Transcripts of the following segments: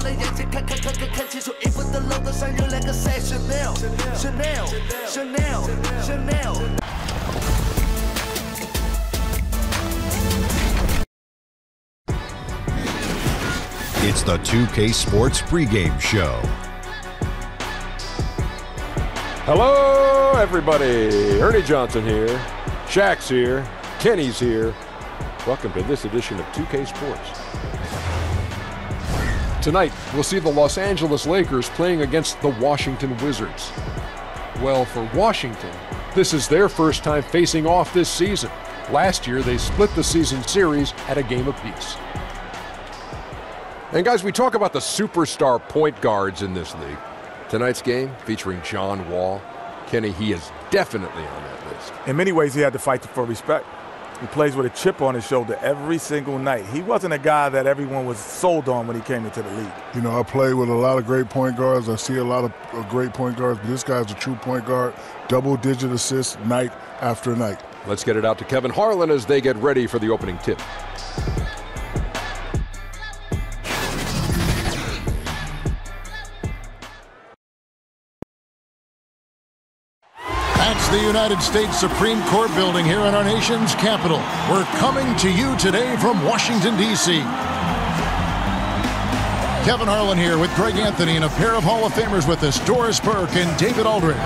了眼睛，看清楚衣服的 logo 上有2个 Chanel。It's the 2K Sports pregame show. Hello, everybody. Ernie Johnson here. Shaq's here. Kenny's here. Welcome to this edition of 2K Sports. Tonight, we'll see the Los Angeles Lakers playing against the Washington Wizards. Well, for Washington, this is their first time facing off this season. Last year, they split the season series at a game apiece. And guys, we talk about the superstar point guards in this league. Tonight's game featuring John Wall. Kenny, he is definitely on that list. In many ways, he had to fight for respect. He plays with a chip on his shoulder every single night. He wasn't a guy that everyone was sold on when he came into the league. You know, I play with a lot of great point guards. I see a lot of great point guards, but this guy's a true point guard. Double-digit assists night after night. Let's get it out to Kevin Harlan as they get ready for the opening tip. That's the United States Supreme Court building here in our nation's capital. We're coming to you today from Washington, D.C. Kevin Harlan here with Greg Anthony and a pair of Hall of Famers with us, Doris Burke and David Aldridge.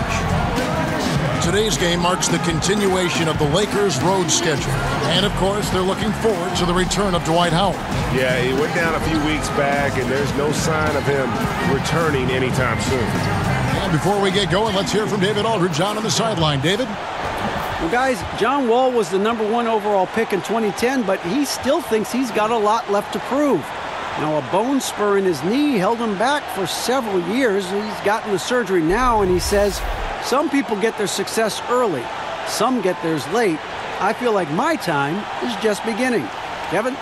Today's game marks the continuation of the Lakers' road schedule. And, of course, they're looking forward to the return of Dwight Howard. Yeah, he went down a few weeks back, and there's no sign of him returning anytime soon. And before we get going, let's hear from David Aldridge on the sideline. David? Well, guys, John Wall was the #1 overall pick in 2010, but he still thinks he's got a lot left to prove. Now, a bone spur in his knee held him back for several years. He's gotten the surgery now, and he says, some people get their success early. Some get theirs late. I feel like my time is just beginning. Kevin?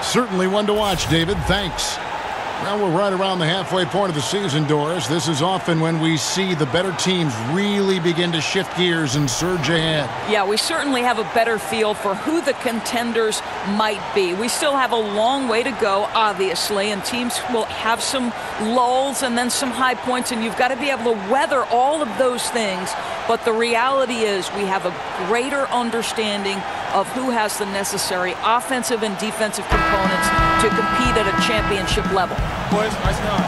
Certainly one to watch, David. Thanks. Well, we're right around the halfway point of the season, Doris. This is often when we see the better teams really begin to shift gears and surge ahead. Yeah, we certainly have a better feel for who the contenders might be. We still have a long way to go, obviously, and teams will have some lulls and then some high points, and you've got to be able to weather all of those things. But the reality is we have a greater understanding of who has the necessary offensive and defensive components to compete at a championship level. Boys, nice job.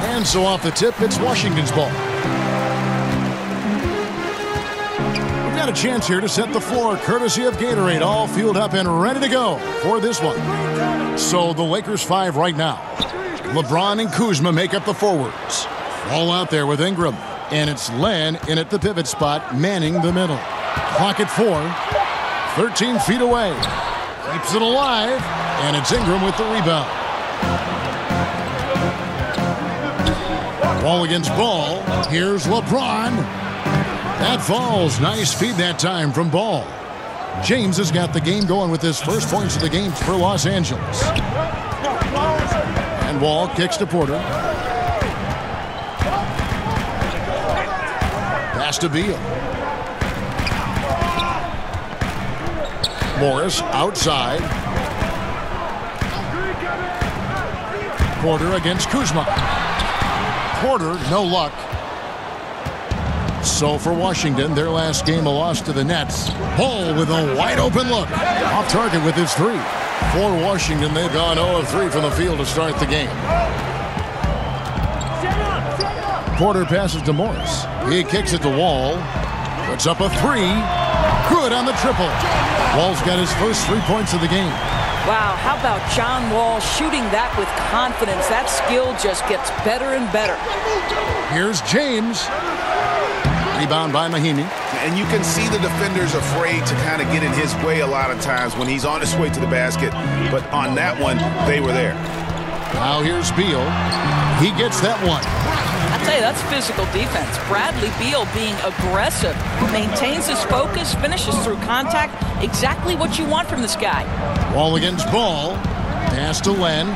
And so off the tip, it's Washington's ball. We've got a chance here to set the floor, courtesy of Gatorade, all fueled up and ready to go for this one. So the Lakers 5 right now. LeBron and Kuzma make up the forwards. All out there with Ingram. And it's Len in at the pivot spot, manning the middle. Clock at 4. 13 feet away. Keeps it alive. And it's Ingram with the rebound. Ball against Ball. Here's LeBron. That falls. Nice feed that time from Ball. James has got the game going with his first points of the game for Los Angeles. And Wall kicks to Porter. Pass to Beal. Morris outside. Porter against Kuzma. Porter, no luck. So for Washington, their last game a loss to the Nets. Ball with a wide open look. Off target with his 3. For Washington, they've gone 0 of 3 from the field to start the game. Porter passes to Morris. He kicks it to Wall. Puts up a 3. Good on the triple. Wall's got his first 3 points of the game. Wow, how about John Wall shooting that with confidence? That skill just gets better and better. Here's James. Rebound by Mahinmi. And you can see the defenders afraid to kind of get in his way a lot of times when he's on his way to the basket. But on that one, they were there. Now here's Beal. He gets that one. I tell you, that's physical defense. Bradley Beal being aggressive, maintains his focus, finishes through contact. Exactly what you want from this guy. Wall against Ball. Pass to Len.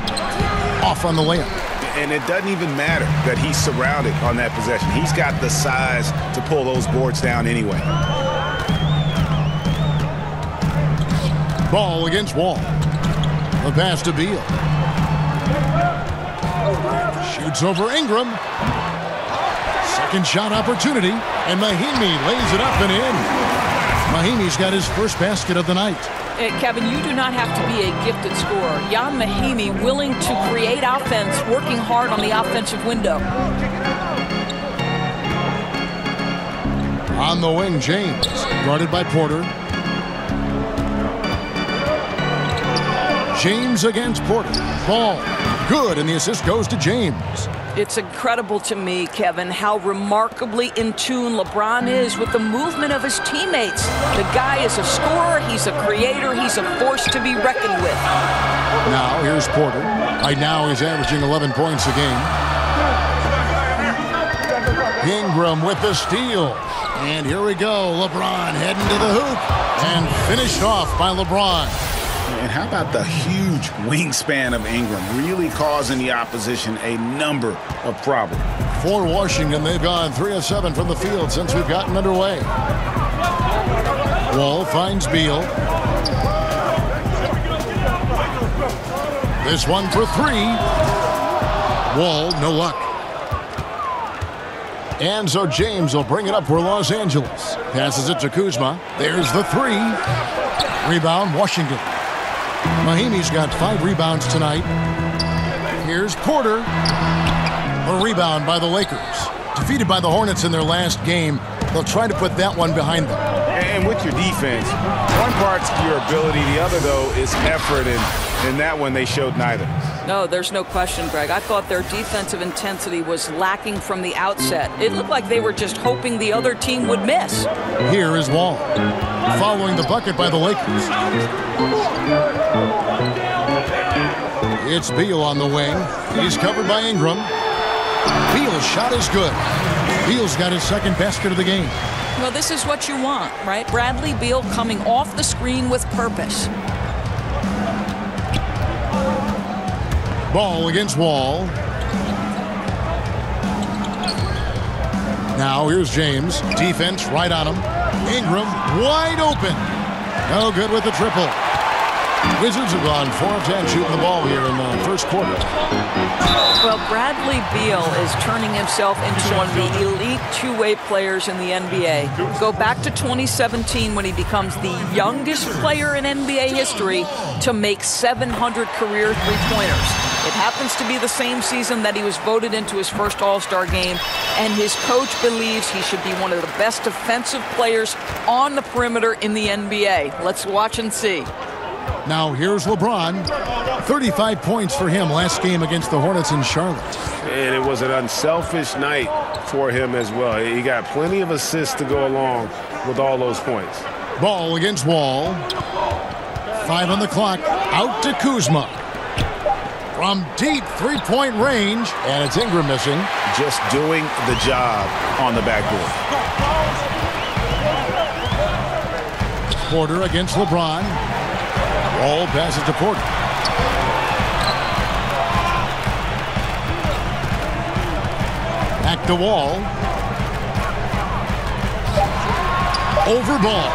Off on the layup. And it doesn't even matter that he's surrounded on that possession. He's got the size to pull those boards down anyway. Ball against Wall. The pass to Beal. Shoots over Ingram. Second shot opportunity, and Mahinmi lays it up and in. Mahinmi's got his first basket of the night. Kevin, you do not have to be a gifted scorer. Jan Mahinmi willing to create offense, working hard on the offensive window. On the wing, James, guarded by Porter. James against Porter. Ball, good, and the assist goes to James. It's incredible to me, Kevin, how remarkably in tune LeBron is with the movement of his teammates. The guy is a scorer, he's a creator, he's a force to be reckoned with. Now, here's Porter. Right now, he's averaging 11 points a game. Ingram with the steal. And here we go. LeBron heading to the hoop. And finished off by LeBron. And how about the huge wingspan of Ingram, really causing the opposition a number of problems. For Washington, they've gone 3 of 7 from the field since we've gotten underway. Wall finds Beal. This one for 3. Wall, no luck. And so James will bring it up for Los Angeles. Passes it to Kuzma. There's the 3. Rebound, Washington. Mahinmi's got 5 rebounds tonight. Here's Porter. A rebound by the Lakers. Defeated by the Hornets in their last game. They'll try to put that one behind them. And with your defense, one part's your ability. The other, though, is effort. And in that one, they showed neither. No, there's no question, Greg. I thought their defensive intensity was lacking from the outset. It looked like they were just hoping the other team would miss. Here is Wall. Following the bucket by the Lakers. It's Beal on the wing. He's covered by Ingram. Beal's shot is good. Beal's got his second basket of the game. Well, this is what you want, right? Bradley Beal coming off the screen with purpose. Ball against Wall. Now here's James. Defense right on him. Ingram wide open. No good with the triple. Wizards have gone 4 of 10 shooting the ball here in the first quarter. Well, Bradley Beal is turning himself into one of the elite two-way players in the NBA. Go back to 2017 when he becomes the youngest player in NBA history to make 700 career three-pointers. It happens to be the same season that he was voted into his first All-Star game, and his coach believes he should be one of the best defensive players on the perimeter in the NBA. Let's watch and see. Now here's LeBron. 35 points for him last game against the Hornets in Charlotte. And it was an unselfish night for him as well. He got plenty of assists to go along with all those points. Ball against Wall. 5 on the clock. Out to Kuzma. From deep three-point range. And it's Ingram missing. Just doing the job on the backboard. Porter against LeBron. Wall passes to Porter. Back to Wall. Over ball.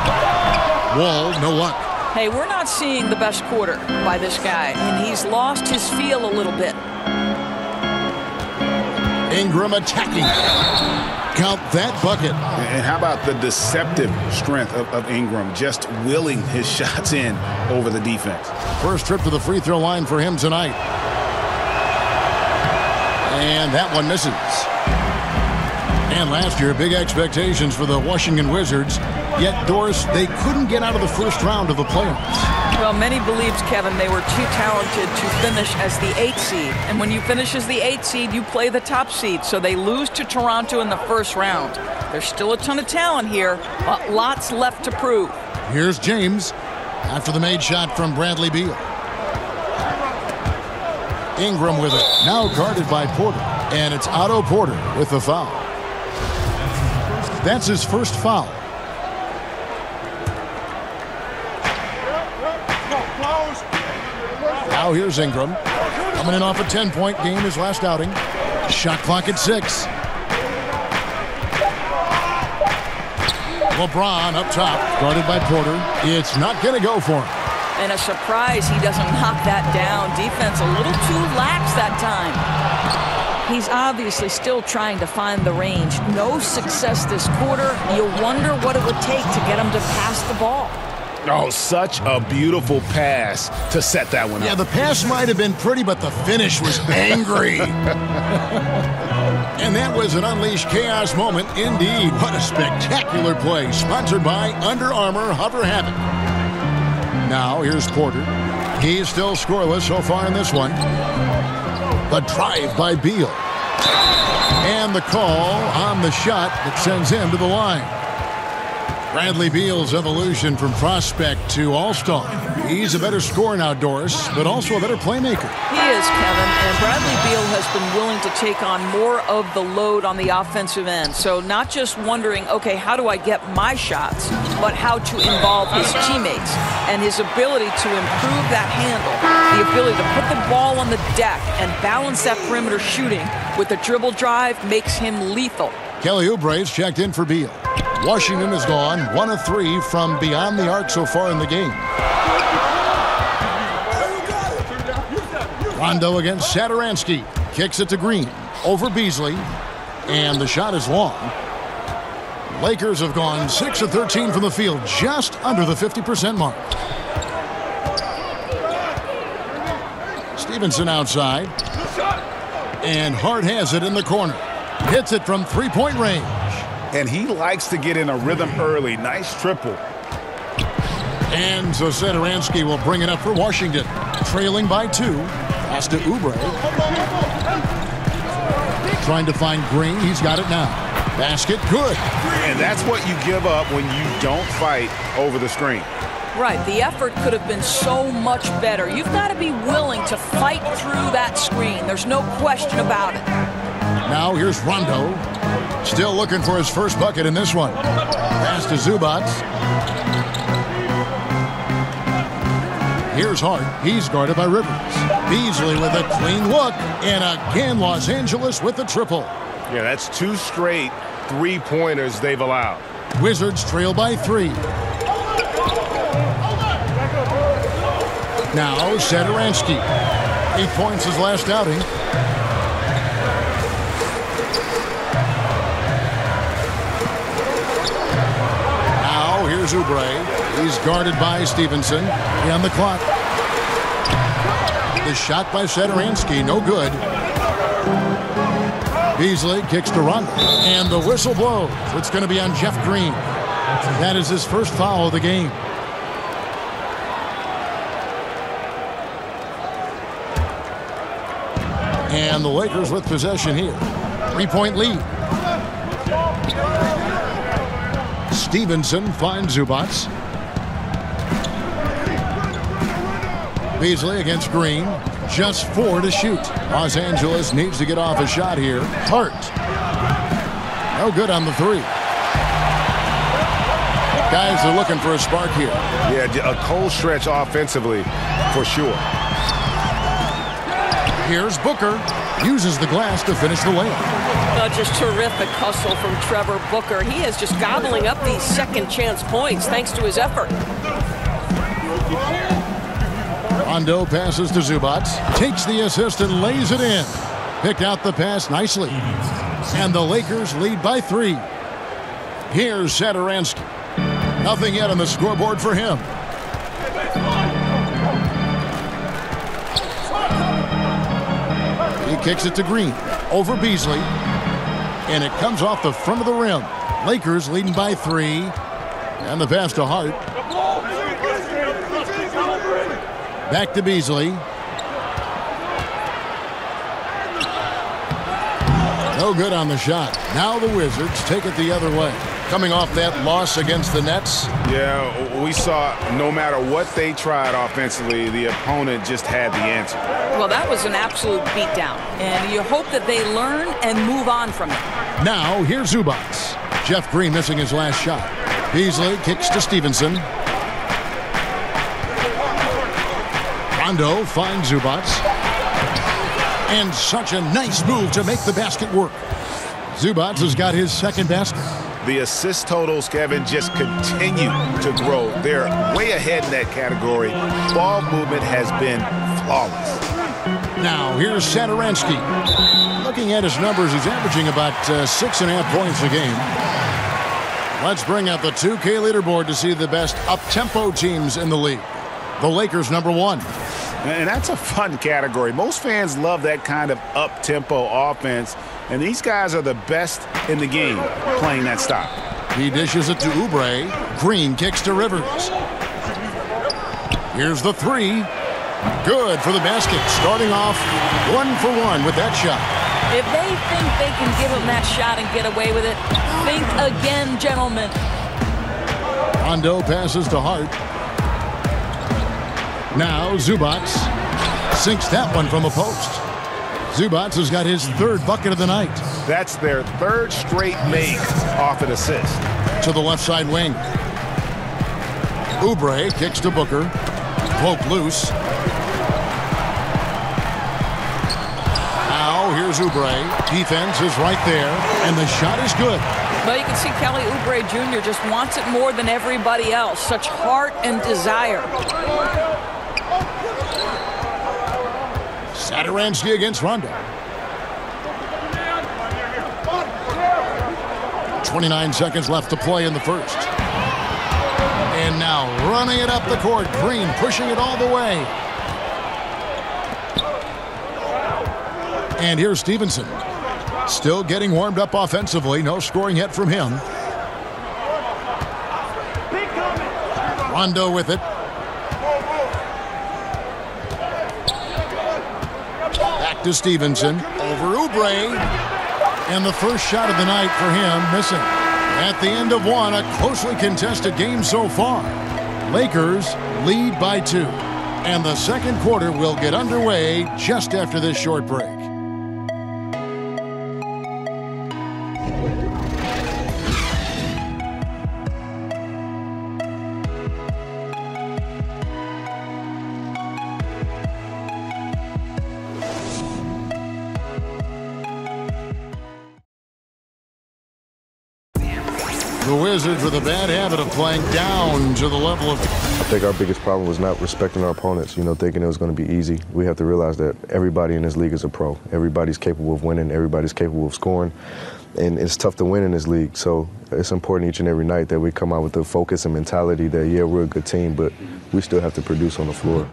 Wall, no luck. Hey, we're not seeing the best quarter by this guy, and he's lost his feel a little bit. Ingram attacking. Count that bucket. And how about the deceptive strength of Ingram, just willing his shots in over the defense. First trip to the free throw line for him tonight. And that one misses. And last year, big expectations for the Washington Wizards. Yet, Doris, they couldn't get out of the first round of the playoffs. Well, many believes, Kevin, they were too talented to finish as the 8th seed. And when you finish as the 8th seed, you play the top seed. So they lose to Toronto in the first round. There's still a ton of talent here, but lots left to prove. Here's James after the made shot from Bradley Beal. Ingram with it. Now guarded by Porter. And it's Otto Porter with the foul. That's his first foul. Now here's Ingram. Coming in off a 10-point game his last outing. Shot clock at 6. LeBron up top, guarded by Porter. It's not going to go for him. And a surprise he doesn't knock that down. Defense a little too lax that time. He's obviously still trying to find the range. No success this quarter. You wonder what it would take to get him to pass the ball. Oh, such a beautiful pass to set that one up. Yeah, the pass might have been pretty, but the finish was angry. And that was an unleashed chaos moment indeed. What a spectacular play. Sponsored by Under Armour Hover Havoc. Now, here's Porter. He's still scoreless so far in this one. The drive by Beal. And the call on the shot that sends him to the line. Bradley Beal's evolution from prospect to all-star. He's a better scorer now, Doris, but also a better playmaker. He is, Kevin, and Bradley Beal has been willing to take on more of the load on the offensive end. So not just wondering, okay, how do I get my shots, but how to involve his teammates and his ability to improve that handle, the ability to put the ball on the deck and balance that perimeter shooting with a dribble drive makes him lethal. Kelly Oubre's checked in for Beal. Washington has gone 1 of 3 from beyond the arc so far in the game. Rondo against Satoransky. Kicks it to Green. Over Beasley. And the shot is long. Lakers have gone 6 of 13 from the field, just under the 50% mark. Stevenson outside. And Hart has it in the corner. Hits it from three-point range. And he likes to get in a rhythm early. Nice triple. And so Satoransky will bring it up for Washington. Trailing by 2. Pass to Oubre. Trying to find Green. He's got it now. Basket good. And that's what you give up when you don't fight over the screen. Right. The effort could have been so much better. You've got to be willing to fight through that screen. There's no question about it. Now here's Rondo. Still looking for his first bucket in this one. Pass to Zubac. Here's Hart. He's guarded by Rivers. Beasley with a clean look. And again, Los Angeles with the triple. Yeah, that's 2 straight three-pointers they've allowed. Wizards trail by 3. Now Satoransky. 8 points his last outing. Here's Oubre. He's guarded by Stevenson. On the clock. The shot by Satoransky, no good. Beasley kicks to Rondo. And the whistle blows. It's going to be on Jeff Green. That is his first foul of the game. And the Lakers with possession here. 3-point lead. Stevenson finds Zubac. Beasley against Green. Just 4 to shoot. Los Angeles needs to get off a shot here. Hart. No good on the 3. Guys are looking for a spark here. Yeah, a cold stretch offensively for sure. Here's Booker. Uses the glass to finish the layup. Just terrific hustle from Trevor Booker. He is just gobbling up these second chance points thanks to his effort. Rondo passes to Zubac. Takes the assist and lays it in. Picked out the pass nicely. And the Lakers lead by 3. Here's Satoransky. Nothing yet on the scoreboard for him. He kicks it to Green. Over Beasley. And it comes off the front of the rim. Lakers leading by 3. And the pass to Hart. Back to Beasley. No good on the shot. Now the Wizards take it the other way. Coming off that loss against the Nets. Yeah, we saw no matter what they tried offensively, the opponent just had the answer. Well, that was an absolute beatdown. And you hope that they learn and move on from it. Now, here's Zubac. Jeff Green missing his last shot. Beasley kicks to Stevenson. Rondo finds Zubac. And such a nice move to make the basket work. Zubac has got his second basket. The assist totals, Kevin, just continue to grow. They're way ahead in that category. Ball movement has been flawless. Now, here's Satoransky. Looking at his numbers, he's averaging about 6.5 points a game. Let's bring up the 2K leaderboard to see the best up-tempo teams in the league. The Lakers, number 1. And that's a fun category. Most fans love that kind of up-tempo offense, and these guys are the best in the game playing that style. He dishes it to Oubre. Green kicks to Rivers. Here's the 3. Good for the basket. Starting off 1 for 1 with that shot. If they think they can give him that shot and get away with it, think again, gentlemen. Rondo passes to Hart. Now Zubac sinks that one from the post. Zubac has got his 3rd bucket of the night. That's their 3rd straight make off an assist. To the left side wing. Oubre kicks to Booker. Poke loose. Now here's Oubre. Defense is right there, and the shot is good. Well, you can see Kelly Oubre Jr. just wants it more than everybody else. Such heart and desire. Satoransky against Rondo. 29 seconds left to play in the first. And now running it up the court. Green pushing it all the way. And here's Stevenson. Still getting warmed up offensively. No scoring yet from him. Rondo with it. Back to Stevenson. Over Oubre. And the first shot of the night for him missing. At the end of one, a closely contested game so far. Lakers lead by 2. And the second quarter will get underway just after this short break. The Wizards with a bad habit of playing down to the level of... I think our biggest problem was not respecting our opponents, thinking it was going to be easy. We have to realize that everybody in this league is a pro. Everybody's capable of winning. Everybody's capable of scoring. And it's tough to win in this league. So it's important each and every night that we come out with the focus and mentality that, yeah, we're a good team, but we still have to produce on the floor.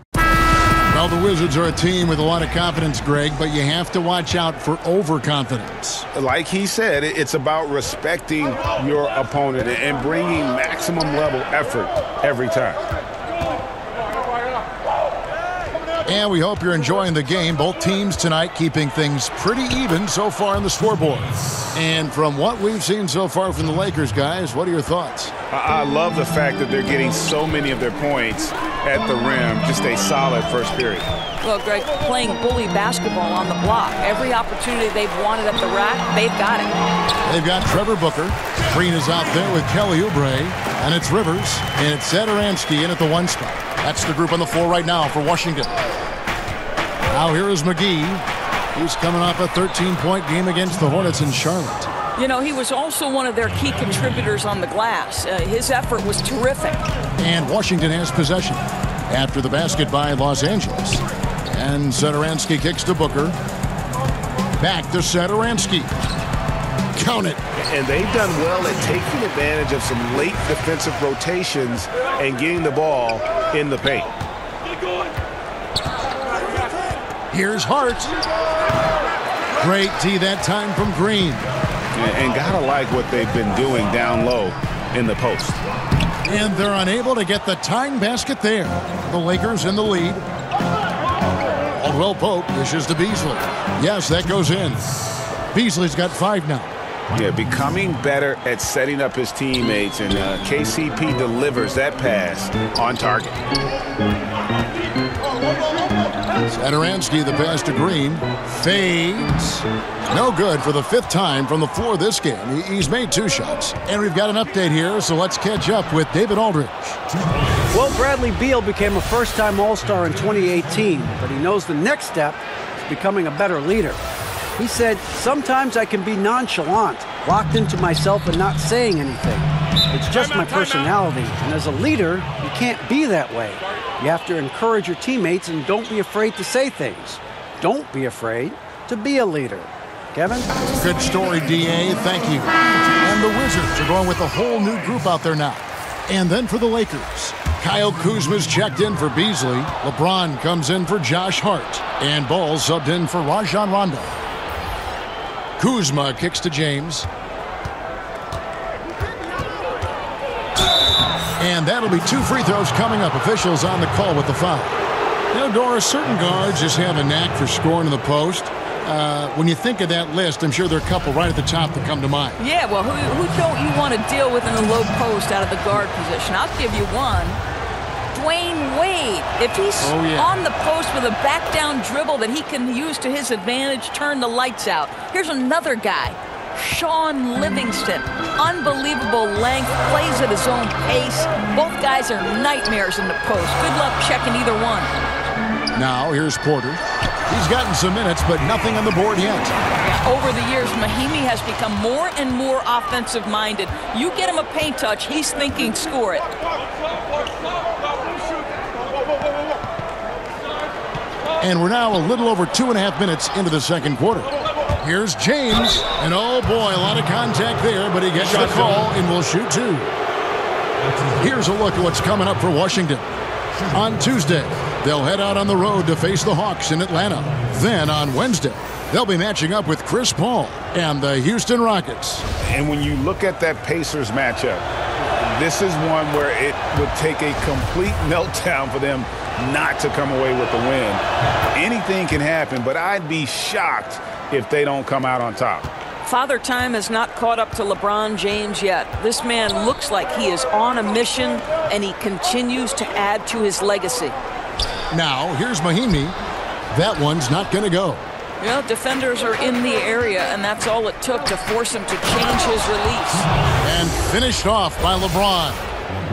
Well, the Wizards are a team with a lot of confidence, Greg, but you have to watch out for overconfidence. Like he said, it's about respecting your opponent and bringing maximum level effort every time. And we hope you're enjoying the game. Both teams tonight keeping things pretty even so far on the scoreboard. And from what we've seen so far from the Lakers, guys, what are your thoughts? I love the fact that they're getting so many of their points at the rim. Just a solid first period. Well, Greg, playing bully basketball on the block. Every opportunity they've wanted at the rack, they've got it. They've got Trevor Booker. Green is out there with Kelly Oubre. And it's Rivers. And it's Satoransky in at the 1 spot. That's the group on the floor right now for Washington. Now here is McGee. He's coming off a 13-point game against the Hornets in Charlotte. He was also one of their key contributors on the glass. His effort was terrific. And Washington has possession after the basket by Los Angeles. And Satoransky kicks to Booker. Back to Satoransky. Count it. And they've done well at taking advantage of some late defensive rotations and getting the ball in the paint. Here's Hart. Great D that time from Green. And gotta like what they've been doing down low in the post. And they're unable to get the tying basket there. The Lakers in the lead. Caldwell Pope dishes to Beasley. Yes, that goes in. Beasley's got 5 now. Yeah, becoming better at setting up his teammates, and KCP delivers that pass on target. Satoransky, the pass to Green. Fades. No good for the 5th time from the floor this game. He's made 2 shots. And we've got an update here, so let's catch up with David Aldridge. Well, Bradley Beal became a first-time All-Star in 2018, but he knows the next step is becoming a better leader. He said, "Sometimes I can be nonchalant, locked into myself and not saying anything. It's just my personality, and as a leader, you can't be that way. You have to encourage your teammates and don't be afraid to say things. Don't be afraid to be a leader. Kevin? Good story, D.A. Thank you. And the Wizards are going with a whole new group out there now. And then for the Lakers, Kyle Kuzma's checked in for Beasley. LeBron comes in for Josh Hart. And Ball subbed in for Rajon Rondo. Kuzma kicks to James. And that'll be 2 free throws coming up. Officials on the call with the foul. You know, Doris, certain guards just have a knack for scoring in the post. When you think of that list, I'm sure there are a couple right at the top that come to mind. Yeah, well, who don't you want to deal with in the low post out of the guard position? I'll give you one. Dwayne Wade. If he's on the post with a back-down dribble that he can use to his advantage, turn the lights out. Here's another guy. Sean Livingston. Unbelievable length, plays at his own pace. Both guys are nightmares in the post. Good luck checking either one. Now, here's Porter. He's gotten some minutes, but nothing on the board yet. Yeah, over the years, Mahimi has become more and more offensive-minded. You get him a paint touch, he's thinking score it. And we're now a little over 2.5 minutes into the second quarter. Here's James, and oh boy, a lot of contact there, but he gets the call and will shoot 2. Here's a look at what's coming up for Washington. On Tuesday, they'll head out on the road to face the Hawks in Atlanta. Then on Wednesday, they'll be matching up with Chris Paul and the Houston Rockets. And when you look at that Pacers matchup, this is one where it would take a complete meltdown for them not to come away with the win. Anything can happen, but I'd be shocked if they don't come out on top. Father Time has not caught up to LeBron James yet. This man looks like he is on a mission, and he continues to add to his legacy. Now, here's Mahimi. That one's not going to go. You know, defenders are in the area, and that's all it took to force him to change his release. And finished off by LeBron.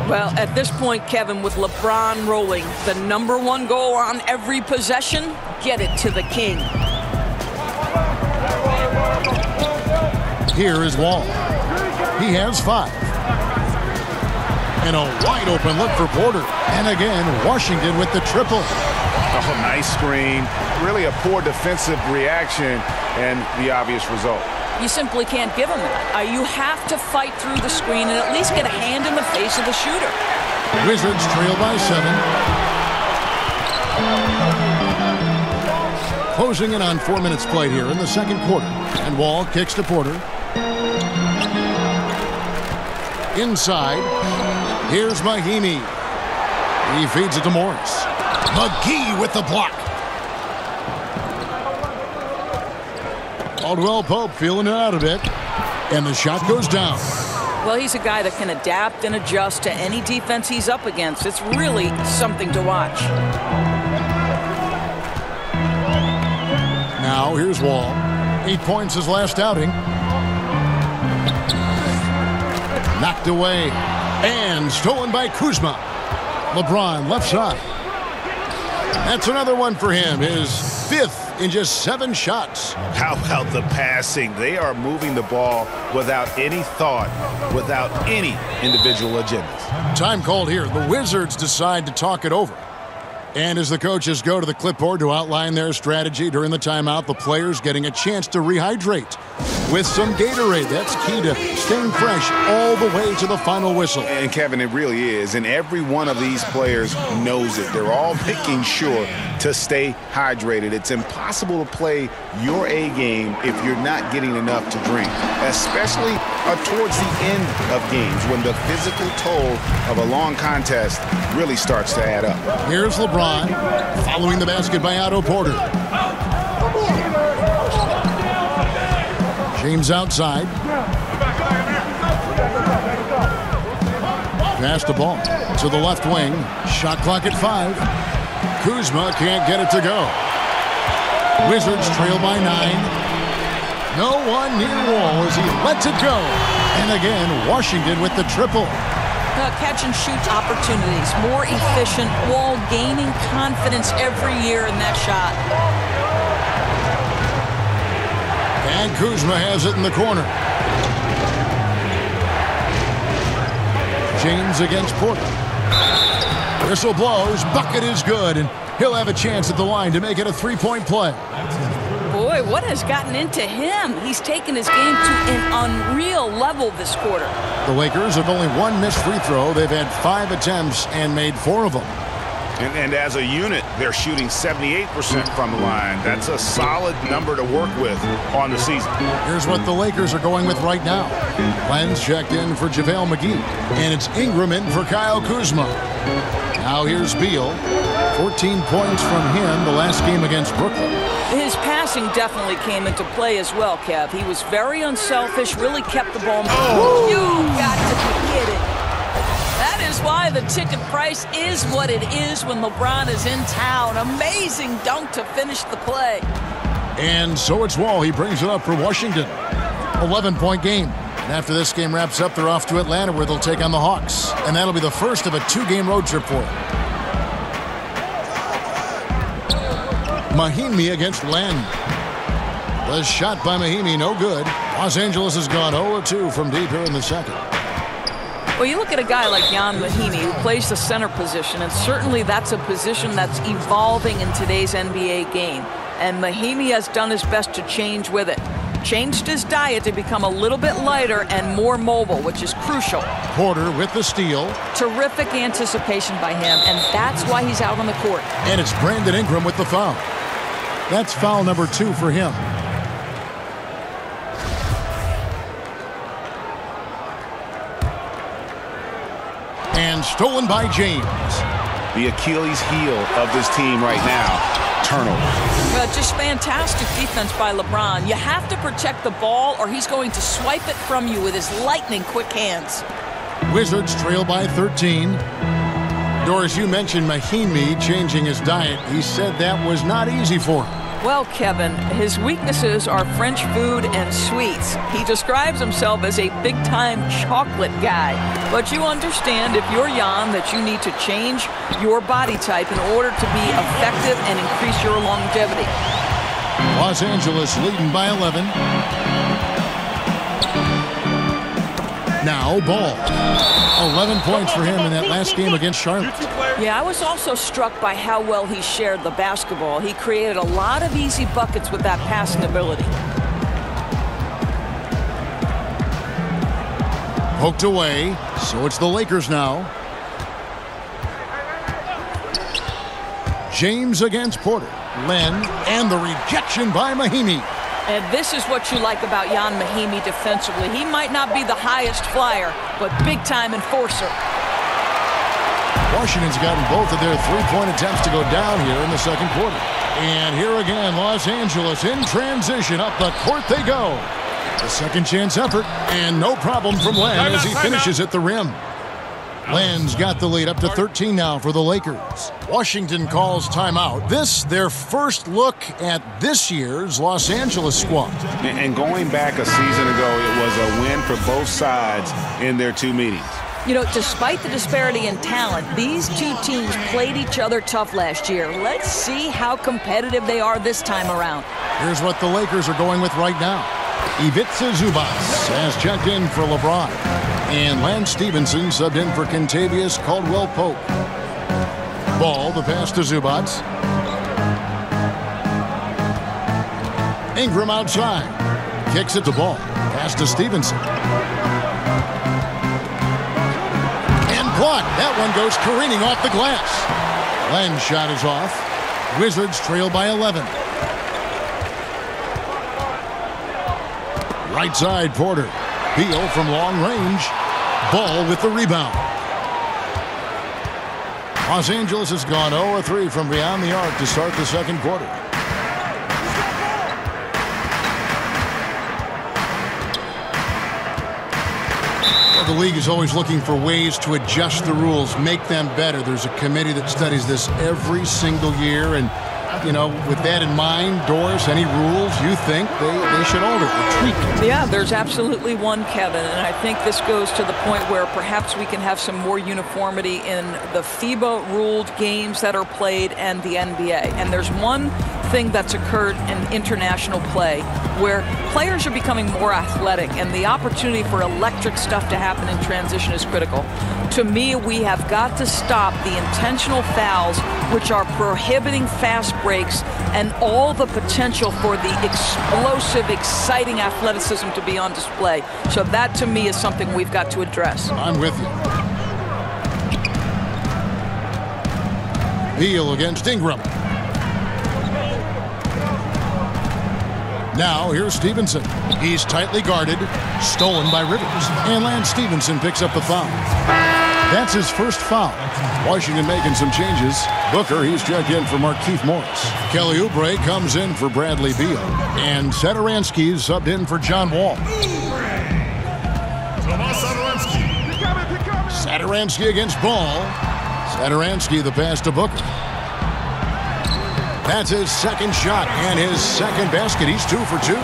Well, at this point, Kevin, with LeBron rolling, the #1 goal on every possession, get it to the king. Here is Wall. He has 5. And a wide open look for Porter. And again, Washington with the triple. Oh, nice screen. Really a poor defensive reaction and the obvious result. You simply can't give him that. You have to fight through the screen and at least get a hand in the face of the shooter. Wizards trail by 7. Closing in on 4 minutes played here in the second quarter. And Wall kicks to Porter. Inside, here's Mahimi. He feeds it to Morris. McGee with the block. Caldwell Pope feeling it out a bit. And the shot goes down. Well, he's a guy that can adapt and adjust to any defense he's up against. It's really something to watch. Now, here's Wall. 8 points his last outing. Knocked away and stolen by Kuzma. LeBron left side. That's another one for him. His 5th in just 7 shots. How about the passing? They are moving the ball without any thought, without any individual agendas. Time called here. The Wizards decide to talk it over. And as the coaches go to the clipboard to outline their strategy during the timeout, the players getting a chance to rehydrate with some Gatorade. That's key to staying fresh all the way to the final whistle. And Kevin, it really is. And every one of these players knows it. They're all making sure to stay hydrated. It's impossible to play your A game if you're not getting enough to drink, especially towards the end of games when the physical toll of a long contest really starts to add up. Here's LeBron following the basket by Otto Porter. James outside. Pass the ball to the left wing. Shot clock at 5. Kuzma can't get it to go. Wizards trail by 9. No one near Wall as he lets it go. And again, Washington with the triple. Catch and shoot opportunities, more efficient. Wall gaining confidence every year in that shot. And Kuzma has it in the corner. James against Porter. Whistle blows. Bucket is good, and he'll have a chance at the line to make it a three-point play. Boy, what has gotten into him? He's taken his game to an unreal level this quarter. The Lakers have only one missed free throw. They've had 5 attempts and made 4 of them. And as a unit, they're shooting 78% from the line. That's a solid number to work with on the season. Here's what the Lakers are going with right now. Lenz checked in for JaVale McGee. And it's Ingram in for Kyle Kuzma. Now here's Beal. 14 points from him the last game against Brooklyn. His passing definitely came into play as well, Kev. He was very unselfish, really kept the ball. Oh, you got to be kidding. That is why the ticket price is what it is when LeBron is in town. Amazing dunk to finish the play. And so it's Wall. He brings it up for Washington. 11-point game. And after this game wraps up, they're off to Atlanta where they'll take on the Hawks. And that'll be the first of a 2-game road trip for them. Mahinmi against Len. The shot by Mahinmi, no good. Los Angeles has gone 0-2 from deep here in the second. Well, you look at a guy like Jan Mahinmi who plays the center position, and certainly that's a position that's evolving in today's NBA game. And Mahinmi has done his best to change with it. Changed his diet to become a little bit lighter and more mobile, which is crucial. Porter with the steal. Terrific anticipation by him, and that's why he's out on the court. And it's Brandon Ingram with the foul. That's foul number 2 for him. And stolen by James. The Achilles heel of this team right now, turnovers. Just fantastic defense by LeBron. You have to protect the ball or he's going to swipe it from you with his lightning quick hands. Wizards trail by 13. Doris, you mentioned Mahinmi changing his diet. He said that was not easy for him. Well, Kevin, his weaknesses are French food and sweets. He describes himself as a big-time chocolate guy. But you understand, if you're Jan, that you need to change your body type in order to be effective and increase your longevity. Los Angeles leading by 11. Now, Ball. 11 points for him in that last game against Charlotte. Yeah, I was also struck by how well he shared the basketball. He created a lot of easy buckets with that passing ability. Poked away, so it's the Lakers now. James against Porter. Len, and the rejection by Mahinmi. And this is what you like about Jan Mahinmi defensively. He might not be the highest flyer, but big-time enforcer. Washington's gotten both of their three-point attempts to go down here in the second quarter. And here again, Los Angeles in transition. Up the court they go. The second chance effort, and no problem from Len as he finishes at the rim. Len's got the lead up to 13 now for the Lakers. Washington calls timeout. This, their first look at this year's Los Angeles squad. And going back a season ago, it was a win for both sides in their 2 meetings. You know, despite the disparity in talent, these two teams played each other tough last year. Let's see how competitive they are this time around. Here's what the Lakers are going with right now. Ivica Zubac has checked in for LeBron. And Lance Stevenson subbed in for Kentavious Caldwell-Pope. Ball, the pass to Zubac. Ingram outside. Kicks it to Ball. Pass to Stevenson. And blocked. That one goes careening off the glass. Len's shot is off. Wizards trail by 11. Right side, Porter. Beal from long range. Ball with the rebound. Los Angeles has gone 0-3 from beyond the arc to start the second quarter. Well, the league is always looking for ways to adjust the rules, make them better. There's a committee that studies this every single year, and you know, with that in mind, Doris, any rules you think they should alter or tweak? Yeah, there's absolutely one, Kevin, and I think this goes to the point where perhaps we can have some more uniformity in the FIBA-ruled games that are played and the NBA. And there's one thing that's occurred in international play where players are becoming more athletic, and the opportunity for electric stuff to happen in transition is critical. To me, we have got to stop the intentional fouls, which are prohibiting fast breaks and all the potential for the explosive, exciting athleticism to be on display. So that, to me, is something we've got to address. I'm with you. Beal against Ingram. Now, here's Stevenson. He's tightly guarded, stolen by Rivers. And Lance Stevenson picks up the foul. That's his first foul. Washington making some changes. Booker, he's checked in for Markieff Morris. Kelly Oubre comes in for Bradley Beal. And Satoransky's subbed in for John Wall. Satoransky against Ball. Satoransky the pass to Booker. That's his second shot and his second basket. He's 2 for 2.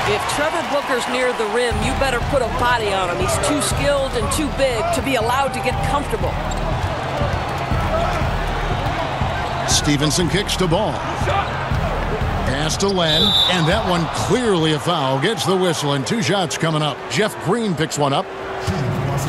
If Trevor Booker's near the rim, you better put a body on him. He's too skilled and too big to be allowed to get comfortable. Stevenson kicks to Ball. Pass to Len, and that one clearly a foul. Gets the whistle, and 2 shots coming up. Jeff Green picks one up.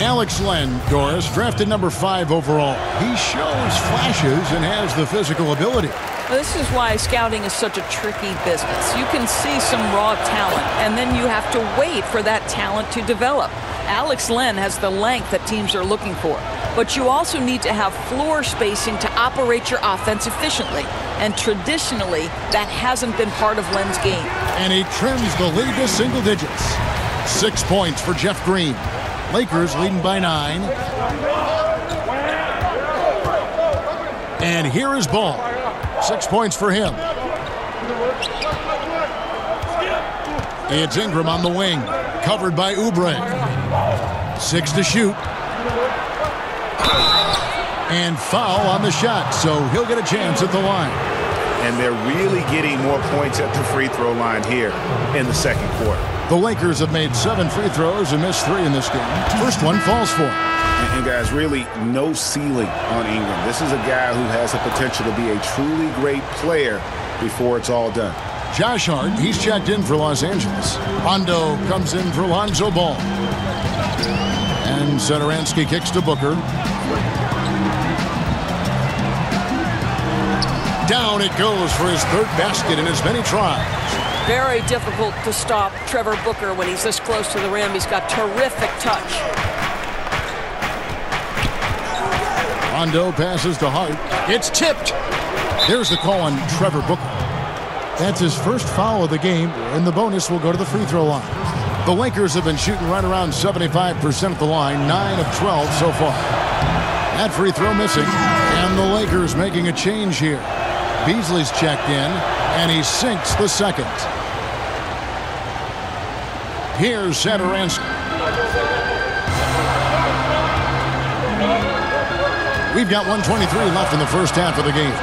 Alex Len, Doris, drafted number 5 overall. He shows flashes and has the physical ability. This is why scouting is such a tricky business. You can see some raw talent, and then you have to wait for that talent to develop. Alex Len has the length that teams are looking for, but you also need to have floor spacing to operate your offense efficiently, and traditionally, that hasn't been part of Len's game. And he trims the lead to single digits. 6 points for Jeff Green. Lakers leading by 9. And here is Ball. 6 points for him. It's Ingram on the wing, covered by Oubre. 6 to shoot. And foul on the shot, so he'll get a chance at the line. And they're really getting more points at the free throw line here in the second quarter. The Lakers have made 7 free throws and missed 3 in this game. First one falls for him. And guys, really no ceiling on Ingram. This is a guy who has the potential to be a truly great player before it's all done. Josh Hart, he's checked in for Los Angeles. Rondo comes in for Lonzo Ball. And Satoransky kicks to Booker. Down it goes for his 3rd basket in as many tries. Very difficult to stop Trevor Booker when he's this close to the rim. He's got terrific touch. Rondo passes to Hart. It's tipped. There's the call on Trevor Booker. That's his first foul of the game, and the bonus will go to the free throw line. The Lakers have been shooting right around 75% at the line, 9 of 12 so far. That free throw missing, and the Lakers making a change here. Beasley's checked in, and he sinks the second. Here's Satoransky. We've got 1:23 left in the first half of the game.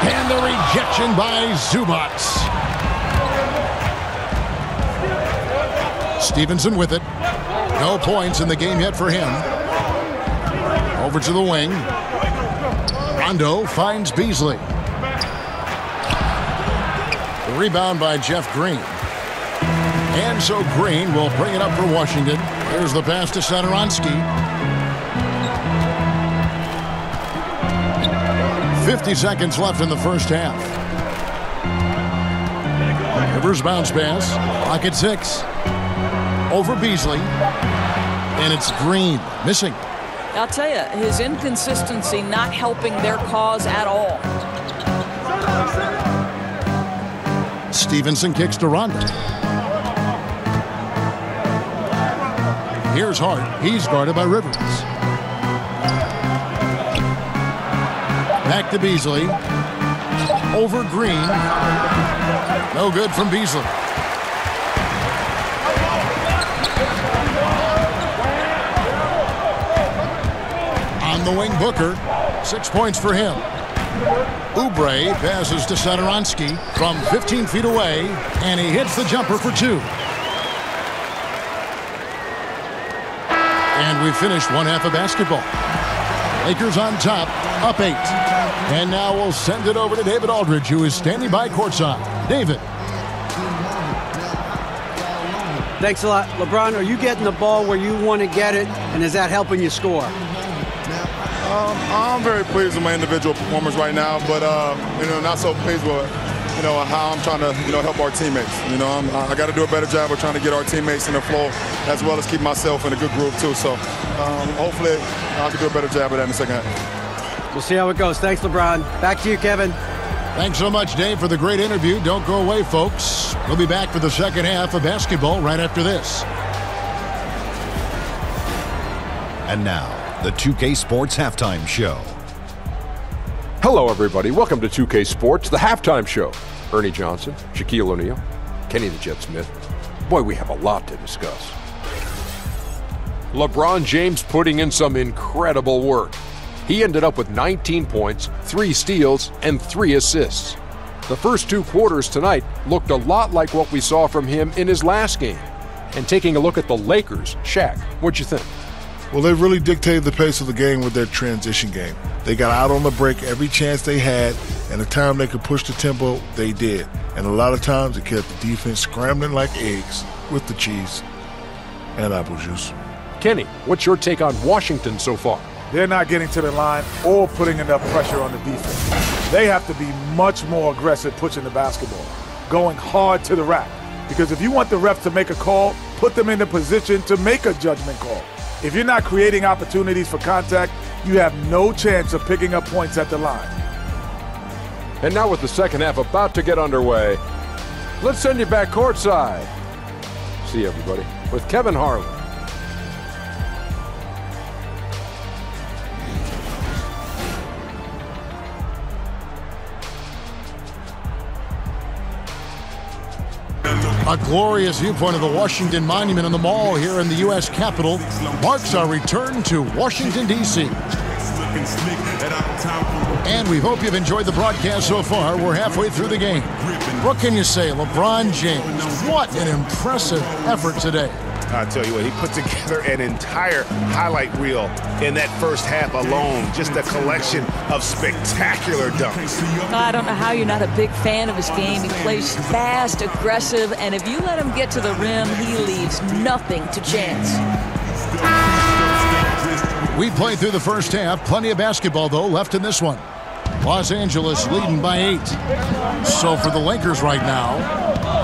And the rejection by Zubac. Stevenson with it. No points in the game yet for him. Over to the wing. Rondo finds Beasley. The rebound by Jeff Green. And so Green will bring it up for Washington. Here's the pass to Satoransky. 50 seconds left in the first half. Rivers bounce pass. Clock at 6. Over Beasley. And it's Green missing. I'll tell you, his inconsistency not helping their cause at all. Stevenson kicks to Rondo. Here's Hart. He's guarded by Rivers. Back to Beasley. Over Green. No good from Beasley. On the wing, Booker. 6 points for him. Oubre passes to Satoransky from 15 feet away, and he hits the jumper for 2. And we finished one half of basketball. Lakers on top, up 8. And now we'll send it over to David Aldridge, who is standing by courtside. David. Thanks a lot. LeBron, are you getting the ball where you want to get it, and is that helping you score? I'm very pleased with my individual performance right now, but not so pleased with how I'm trying to help our teammates. I got to do a better job of trying to get our teammates in the flow, as well as keep myself in a good groove too. So hopefully I can do a better job of that in the second half. We'll see how it goes. Thanks, LeBron. Back to you, Kevin. Thanks so much, Dave, for the great interview. Don't go away, folks. We'll be back for the second half of basketball right after this. And now, the 2K Sports Halftime Show. Hello, everybody. Welcome to 2K Sports, the halftime show. Ernie Johnson, Shaquille O'Neal, Kenny the Jet Smith. Boy, we have a lot to discuss. LeBron James putting in some incredible work. He ended up with 19 points, 3 steals, and 3 assists. The first 2 quarters tonight looked a lot like what we saw from him in his last game. And taking a look at the Lakers, Shaq, what'd you think? Well, they really dictated the pace of the game with their transition game. They got out on the break every chance they had, and the time they could push the tempo, they did. And a lot of times it kept the defense scrambling like eggs with the cheese and apple juice. Kenny, what's your take on Washington so far? They're not getting to the line or putting enough pressure on the defense. They have to be much more aggressive pushing the basketball, going hard to the rack. Because if you want the ref to make a call, put them in the position to make a judgment call. If you're not creating opportunities for contact, you have no chance of picking up points at the line. And now with the second half about to get underway, let's send you back courtside. See everybody with Kevin Harlan. A glorious viewpoint of the Washington Monument on the Mall here in the U.S. Capitol marks our return to Washington, D.C. And we hope you've enjoyed the broadcast so far. We're halfway through the game. What can you say? LeBron James, what an impressive effort today. I tell you what, he put together an entire highlight reel in that first half alone. Just a collection of spectacular dunks. I don't know how you're not a big fan of his game. He plays fast, aggressive, and if you let him get to the rim, he leaves nothing to chance. We played through the first half. Plenty of basketball, though, left in this one. Los Angeles leading by 8. So for the Lakers right now,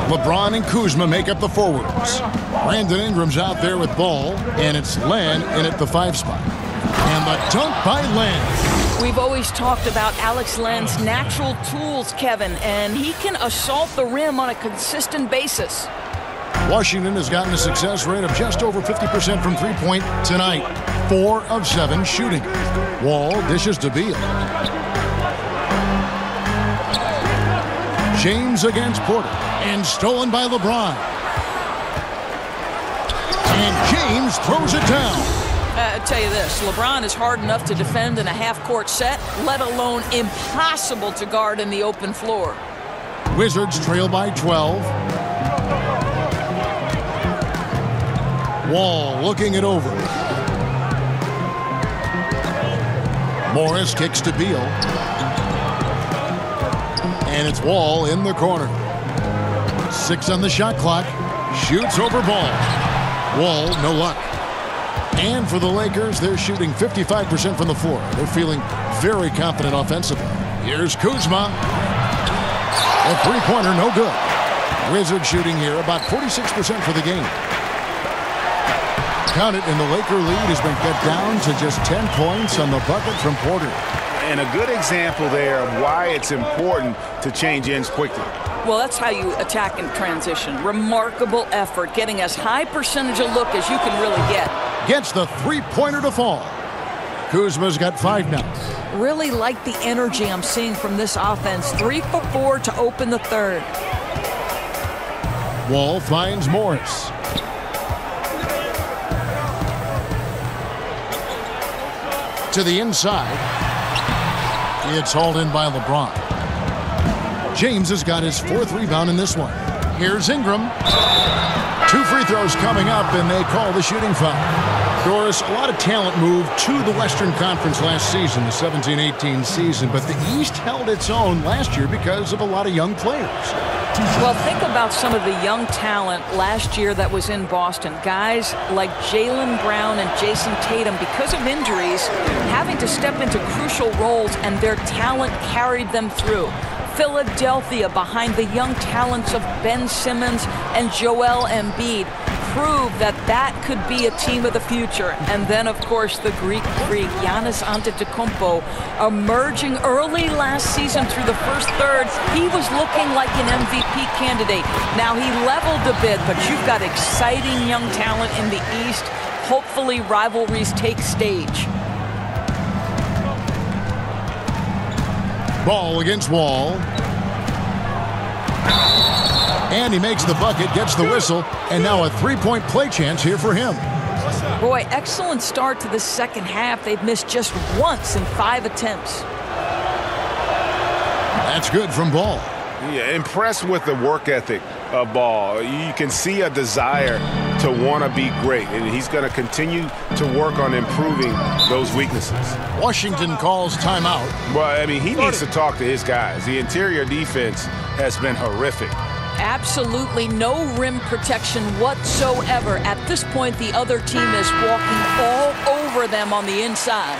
LeBron and Kuzma make up the forwards. Brandon Ingram's out there with ball, and it's Len in at the 5 spot. And the dunk by Len. We've always talked about Alex Len's natural tools, Kevin, and he can assault the rim on a consistent basis. Washington has gotten a success rate of just over 50% from three-point tonight. 4 of 7 shooting. Wall dishes to Beal. James against Porter. And stolen by LeBron. And James throws it down. I tell you this, LeBron is hard enough to defend in a half-court set, let alone impossible to guard in the open floor. Wizards trail by 12. Wall looking it over. Morris kicks to Beal. And it's Wall in the corner. 6 on the shot clock. Shoots over Ball. Wall, no luck. And for the Lakers, they're shooting 55% from the floor. They're feeling very confident offensively. Here's Kuzma. A three-pointer, no good. Wizards shooting here about 46% for the game. Count it, and the Laker lead has been cut down to just 10 points on the bucket from Porter. And a good example there of why it's important to change ends quickly. Well, that's how you attack in transition. Remarkable effort, getting as high percentage a look as you can really get. Gets the three-pointer to fall. Kuzma's got 5 now. Really like the energy I'm seeing from this offense. 3 for 4 to open the third. Wall finds Morris. To the inside. It's hauled in by LeBron. James has got his 4th rebound in this one. Here's Ingram. 2 free throws coming up, and they call the shooting foul. Doris, a lot of talent moved to the Western Conference last season, the 17-18 season, but the East held its own last year because of a lot of young players. Well, think about some of the young talent last year that was in Boston. Guys like Jaylen Brown and Jason Tatum, because of injuries, having to step into crucial roles, and their talent carried them through. Philadelphia, behind the young talents of Ben Simmons and Joel Embiid, proved that that could be a team of the future. And then, of course, the Greek freak, Giannis Antetokounmpo, emerging early last season through the first third. He was looking like an MVP candidate. Now he leveled a bit, but you've got exciting young talent in the East. Hopefully rivalries take stage. Ball against Wall. And he makes the bucket, gets the whistle, and now a 3-point play chance here for him. Boy, excellent start to the second half. They've missed just once in 5 attempts. That's good from Ball. Yeah, impressed with the work ethic of Ball. You can see a desire to want to be great, and he's going to continue to work on improving those weaknesses. Washington calls timeout. Well, I mean, he needs to talk to his guys. The interior defense has been horrific. Absolutely no rim protection whatsoever. At this point, the other team is walking all over them on the inside.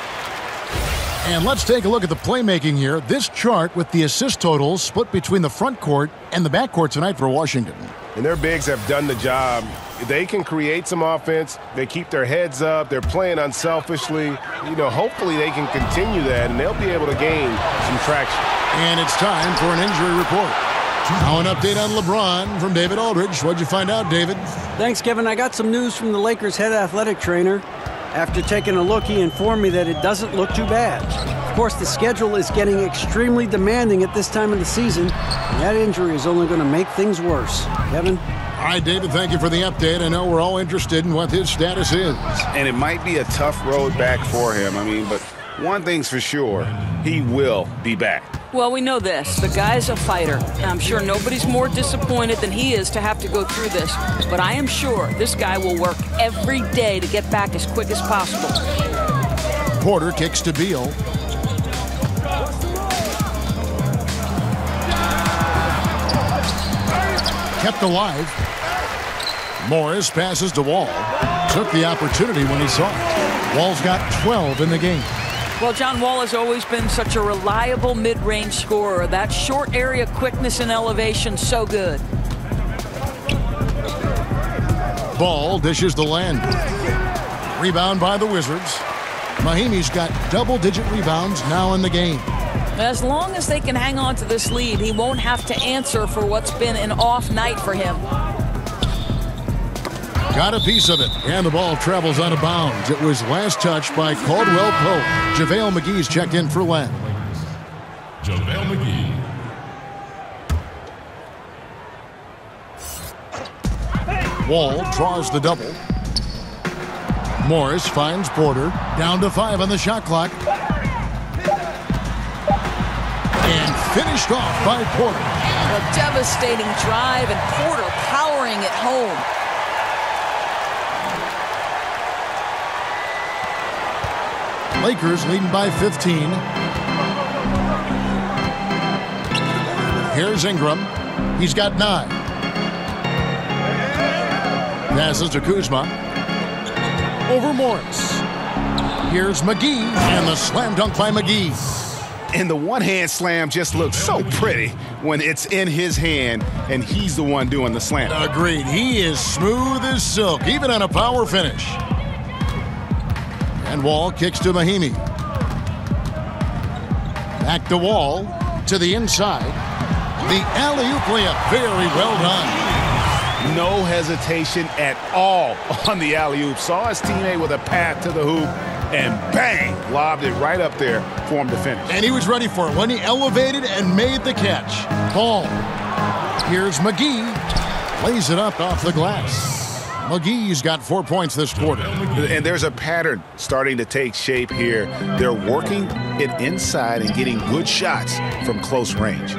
And let's take a look at the playmaking here. This chart with the assist totals split between the front court and the back court tonight for Washington. And their bigs have done the job. They can create some offense. They keep their heads up. They're playing unselfishly. You know, hopefully they can continue that, and they'll be able to gain some traction. And it's time for an injury report. Now an update on LeBron from David Aldridge. What'd you find out, David? Thanks, Kevin. I got some news from the Lakers' head athletic trainer. After taking a look, he informed me that it doesn't look too bad. Of course, the schedule is getting extremely demanding at this time of the season, and that injury is only going to make things worse. Kevin? All right, David, thank you for the update. I know we're all interested in what his status is. And it might be a tough road back for him. I mean, but one thing's for sure, he will be back. Well, we know this. The guy's a fighter. I'm sure nobody's more disappointed than he is to have to go through this. But I am sure this guy will work every day to get back as quick as possible. Porter kicks to Beal. Kept alive. Morris passes to Wall. Took the opportunity when he saw it. Wall's got 12 in the game. Well, John Wall has always been such a reliable mid-range scorer. That short area quickness and elevation, so good. Ball dishes the land. Rebound by the Wizards. Mahimi's got double-digit rebounds now in the game. As long as they can hang on to this lead, he won't have to answer for what's been an off night for him. Got a piece of it, and the ball travels out of bounds. It was last touched by Caldwell Pope. JaVale McGee's checked in for Len. JaVale McGee. Wall draws the double. Morris finds Porter. Down to 5 on the shot clock. And finished off by Porter. A devastating drive, and Porter powering it home. Lakers leading by 15. Here's Ingram. He's got 9. Passes to Kuzma. Over Morris. Here's McGee, and the slam dunk by McGee. And the one-hand slam just looks so pretty when it's in his hand and he's the one doing the slam. Agreed. He is smooth as silk, even on a power finish. And Wall kicks to Mahimi. Back to Wall, to the inside. The alley-oop layup, very well done. No hesitation at all on the alley-oop. Saw his teammate with a path to the hoop, and bang, lobbed it right up there for him to finish. And he was ready for it when he elevated and made the catch. Ball. Here's McGee. Lays it up off the glass. McGee's got 4 points this quarter. And there's a pattern starting to take shape here. They're working it inside and getting good shots from close range.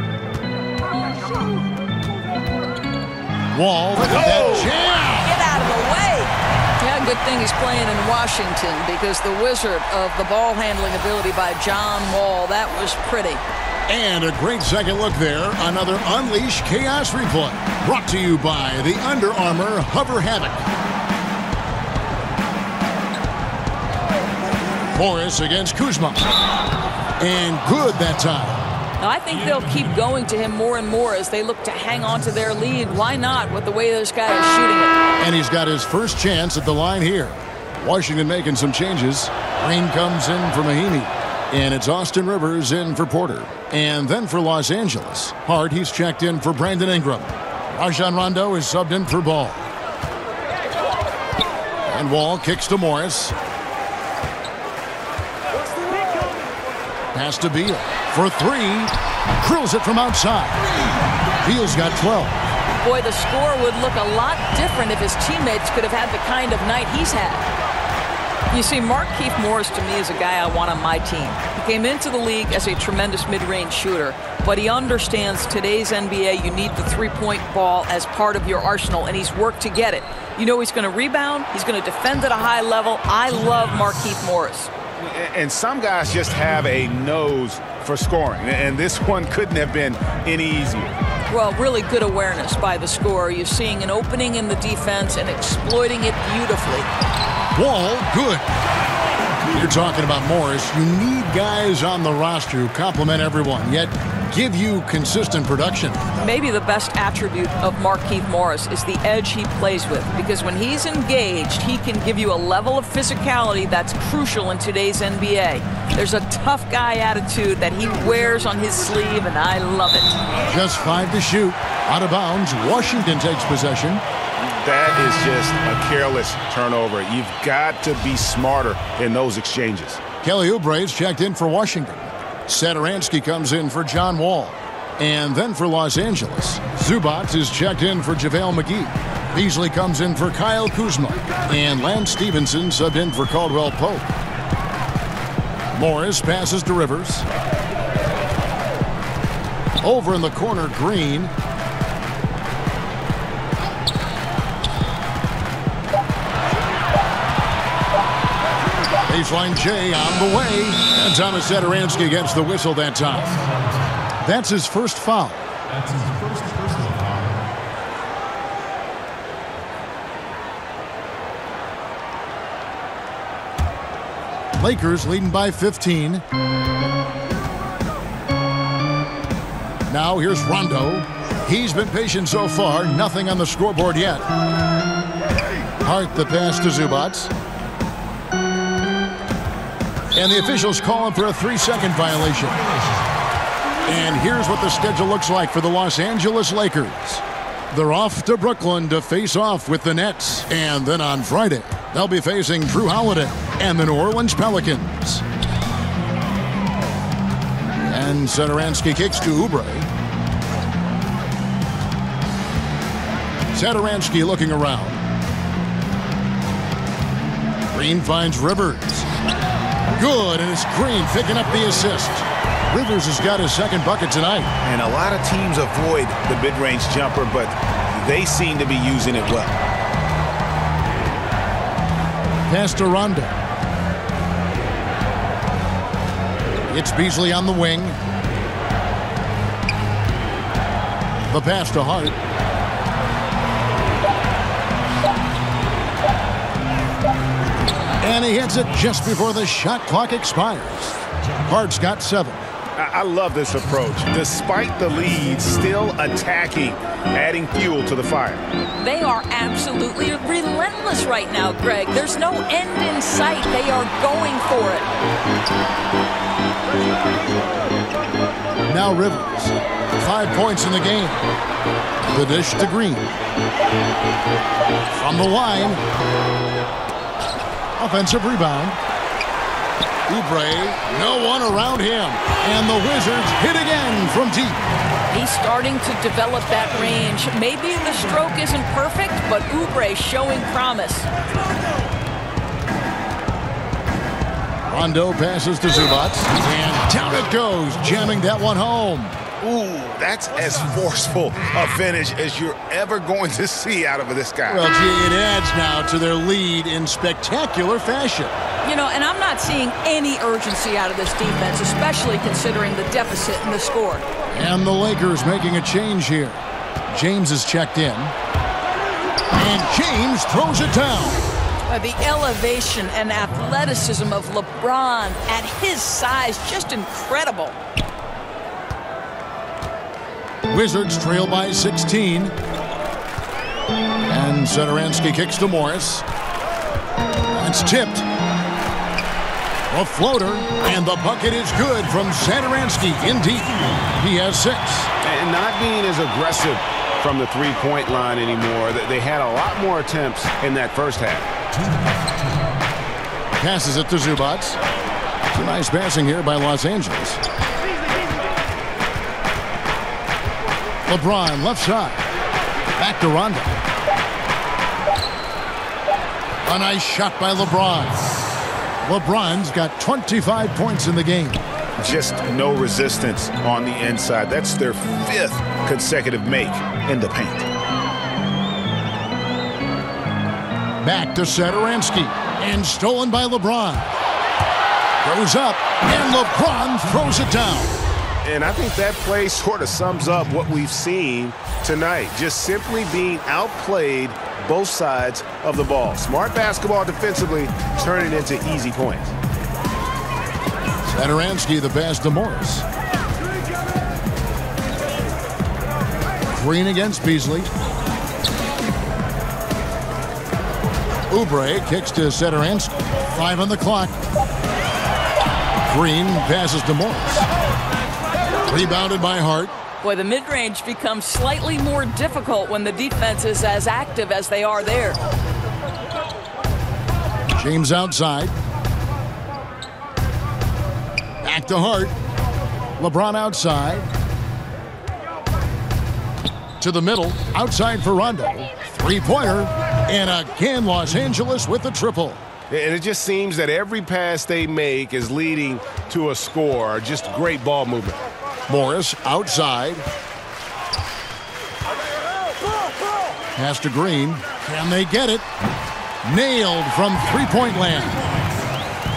Wall, look at that jam! Get out of the way! Yeah, good thing he's playing in Washington because the wizard of the ball handling ability by John Wall, that was pretty. And a great second look there. Another Unleash Chaos replay. Brought to you by the Under Armour Hover Havoc. Morris against Kuzma. And good that time. Now, I think they'll keep going to him more and more as they look to hang on to their lead. Why not with the way this guy is shooting it? And he's got his first chance at the line here. Washington making some changes. Green comes in for Mahinmi. And it's Austin Rivers in for Porter. And then for Los Angeles, Hart, he's checked in for Brandon Ingram. Rajon Rondo is subbed in for Ball. And Wall kicks to Morris. Pass to Beal for three. Drills it from outside. Beal's got 12. Boy, the score would look a lot different if his teammates could have had the kind of night he's had. You see, Markieff Morris to me is a guy I want on my team. He came into the league as a tremendous mid-range shooter, but he understands today's NBA, you need the three-point ball as part of your arsenal, and he's worked to get it. You know he's going to rebound. He's going to defend at a high level. I love Markieff Morris. And some guys just have a nose for scoring, and this one couldn't have been any easier. Well, really good awareness by the scorer. You're seeing an opening in the defense and exploiting it beautifully. Wall, good. You're talking about Morris. You need guys on the roster who complement everyone, yet give you consistent production. Maybe the best attribute of Markieff Morris is the edge he plays with, because when he's engaged, he can give you a level of physicality that's crucial in today's NBA. There's a tough guy attitude that he wears on his sleeve, and I love it. Just 5 to shoot. Out of bounds, Washington takes possession. That is just a careless turnover. You've got to be smarter in those exchanges. Kelly Oubre's checked in for Washington. Satoransky comes in for John Wall. And then for Los Angeles, Zubac is checked in for JaVale McGee. Beasley comes in for Kyle Kuzma. And Lance Stevenson subbed in for Caldwell Pope. Morris passes to Rivers. Over in the corner, Green. Baseline J on the way. And Thomas Satoransky gets the whistle that time. That's his first foul. That's his first personal foul. Lakers leading by 15. Now here's Rondo. He's been patient so far. Nothing on the scoreboard yet. Hart the pass to Zubac. And the officials call him for a 3-second violation. And here's what the schedule looks like for the Los Angeles Lakers. They're off to Brooklyn to face off with the Nets. And then on Friday, they'll be facing Drew Holiday and the New Orleans Pelicans. And Satoransky kicks to Oubre. Satoransky looking around. Green finds Rivers. Good, and it's Green picking up the assist. Rivers has got his second bucket tonight. And a lot of teams avoid the mid-range jumper, but they seem to be using it well. Pass to Rondo. It's Beasley on the wing. The pass to Hart. And he hits it just before the shot clock expires. Hart's got 7. I love this approach. Despite the lead, still attacking, adding fuel to the fire. They are absolutely relentless right now, Greg. There's no end in sight. They are going for it. Now Rivers. 5 points in the game. The dish to Green. From the line. Offensive rebound. Oubre, no one around him. And the Wizards hit again from deep. He's starting to develop that range. Maybe the stroke isn't perfect, but Oubre showing promise. Rondo passes to Zubac, and down it goes, jamming that one home. Ooh, that's as forceful a finish as you're ever going to see out of this guy. Well, gee, it adds now to their lead in spectacular fashion. You know, and I'm not seeing any urgency out of this defense, especially considering the deficit in the score. And the Lakers making a change here. James is checked in. And James throws it down. The elevation and athleticism of LeBron at his size, just incredible. Wizards trail by 16. And Satoransky kicks to Morris. It's tipped. A floater, and the bucket is good from Satoransky in deep. He has 6. And not being as aggressive from the three-point line anymore. They had a lot more attempts in that first half. Passes it to Zubac. Some nice passing here by Los Angeles. LeBron left side. Back to Rondo. A nice shot by LeBron. LeBron's got 25 points in the game. Just no resistance on the inside. That's their 5th consecutive make in the paint. Back to Satoransky. And stolen by LeBron. Goes up, and LeBron throws it down. And I think that play sort of sums up what we've seen tonight. Just simply being outplayed both sides of the ball. Smart basketball defensively, turning into easy points. Satoransky the pass to Morris. Green against Beasley. Oubre kicks to Satoransky. 5 on the clock. Green passes to Morris. Rebounded by Hart. Boy, the mid-range becomes slightly more difficult when the defense is as active as they are there. James outside. Back to Hart. LeBron outside. To the middle. Outside for Rondo. Three-pointer. And again, Los Angeles with the triple. And it just seems that every pass they make is leading to a score. Just great ball movement. Morris outside. Pass to Green. Can they get it? Nailed from three-point land.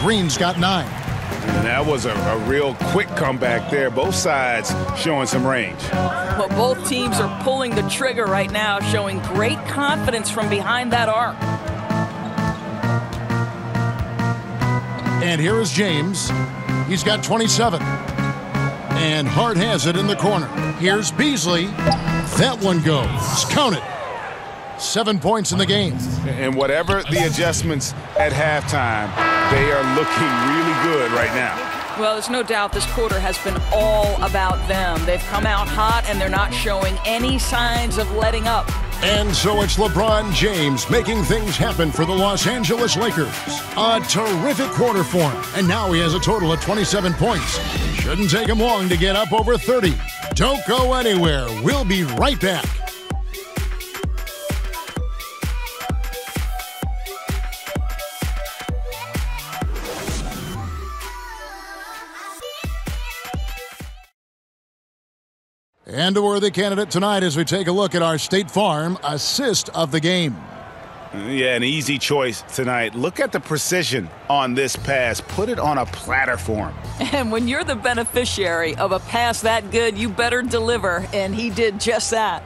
Green's got 9. And that was a real quick comeback there. Both sides showing some range. Well, both teams are pulling the trigger right now, showing great confidence from behind that arc. And here is James. He's got 27. And Hart has it in the corner. Here's Beasley. That one goes. Count it. 7 points in the game. And whatever the adjustments at halftime, they are looking really good right now. Well, there's no doubt this quarter has been all about them. They've come out hot, and they're not showing any signs of letting up. And so it's LeBron James making things happen for the Los Angeles Lakers. A terrific quarter for him. And now he has a total of 27 points. Shouldn't take him long to get up over 30. Don't go anywhere. We'll be right back. And a worthy candidate tonight as we take a look at our State Farm assist of the game. Yeah, an easy choice tonight. Look at the precision on this pass. Put it on a platter for him. And when you're the beneficiary of a pass that good, you better deliver, and he did just that.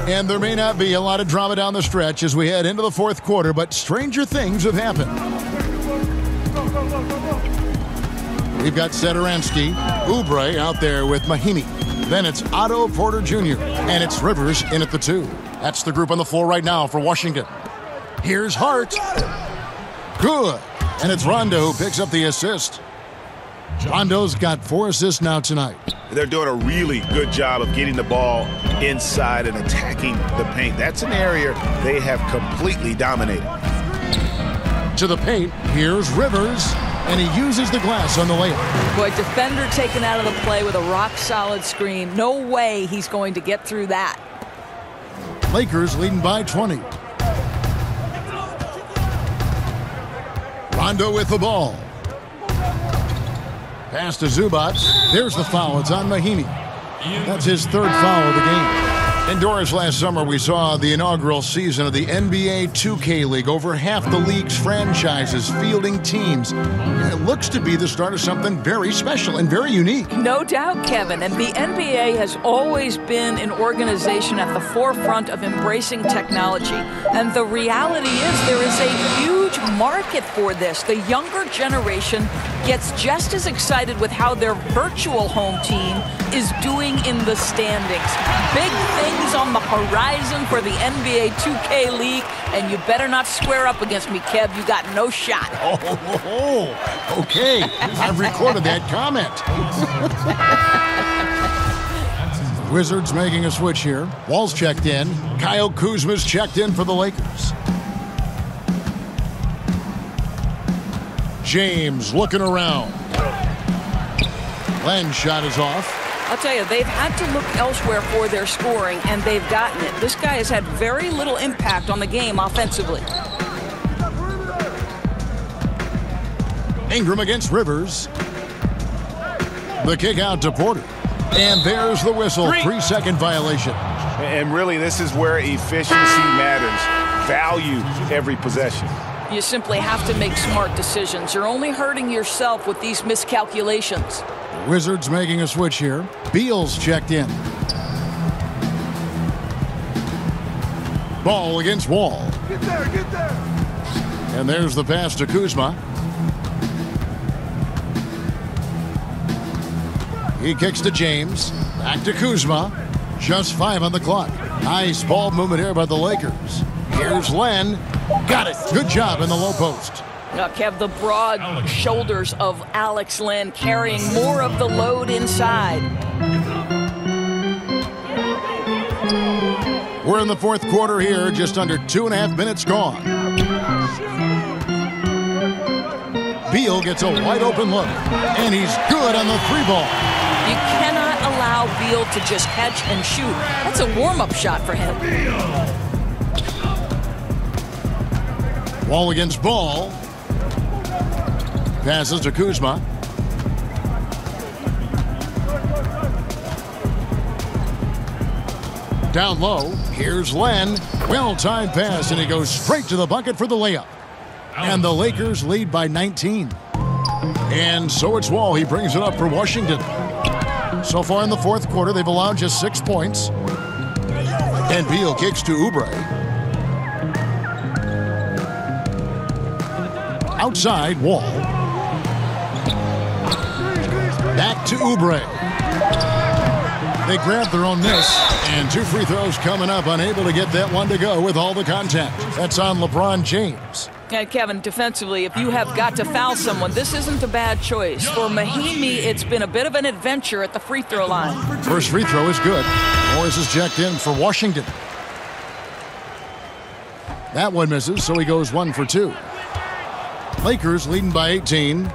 And there may not be a lot of drama down the stretch as we head into the fourth quarter, but stranger things have happened. We've got Satoransky, Oubre out there with Mahimi. Then it's Otto Porter Jr. and it's Rivers in at the 2. That's the group on the floor right now for Washington. Here's Hart. Good. And it's Rondo who picks up the assist. Rondo's got 4 assists now tonight. They're doing a really good job of getting the ball inside and attacking the paint. That's an area they have completely dominated. To the paint, here's Rivers, and he uses the glass on the layup. Boy, defender taken out of the play with a rock-solid screen. No way he's going to get through that. Lakers leading by 20. Rondo with the ball. Pass to Zubac. There's the foul. It's on Mahinmi. That's his third foul of the game. Indoors last summer, we saw the inaugural season of the NBA 2K League. Over half the league's franchises fielding teams. And it looks to be the start of something very special and very unique. No doubt, Kevin. And the NBA has always been an organization at the forefront of embracing technology. And the reality is there is a huge market for this. The younger generation gets just as excited with how their virtual home team is doing in the standings. Big things on the horizon for the NBA 2K League, and you better not square up against me, Kev. You got no shot. Okay. I've recorded that comment. Wizards making a switch here. Wall's checked in. Kyle Kuzma's checked in for the Lakers. James looking around. Len's shot is off. I'll tell you, they've had to look elsewhere for their scoring, and they've gotten it. This guy has had very little impact on the game offensively. Ingram against Rivers. The kick out to Porter. And there's the whistle. 3-second violation. And really, this is where efficiency matters. Value every possession. You simply have to make smart decisions. You're only hurting yourself with these miscalculations. Wizards making a switch here. Beal's checked in. Ball against Wall. Get there, get there. And there's the pass to Kuzma. He kicks to James. Back to Kuzma. Just 5 on the clock. Nice ball movement here by the Lakers. Here's Len. Got it. Good job in the low post. Kev, the broad shoulders of Alex Len carrying more of the load inside. We're in the fourth quarter here, just under 2.5 minutes gone. Beal gets a wide open look, and he's good on the 3-ball. You cannot allow Beal to just catch and shoot. That's a warm-up shot for him. Wall against Ball. Passes to Kuzma. Down low, here's Len. Well-timed pass, and he goes straight to the bucket for the layup. And the Lakers lead by 19. And so it's Wall. He brings it up for Washington. So far in the fourth quarter, they've allowed just 6 points. And Beal kicks to Oubre. Outside, Wall. Back to Oubre. They grab their own miss, and 2 free throws coming up, unable to get that one to go with all the contact. That's on LeBron James. And Kevin, defensively, if you have got to foul someone, this isn't a bad choice. For Mahinmi, it's been a bit of an adventure at the free throw line. First free throw is good. Morris is checked in for Washington. That one misses, so he goes 1 for 2. Lakers leading by 18.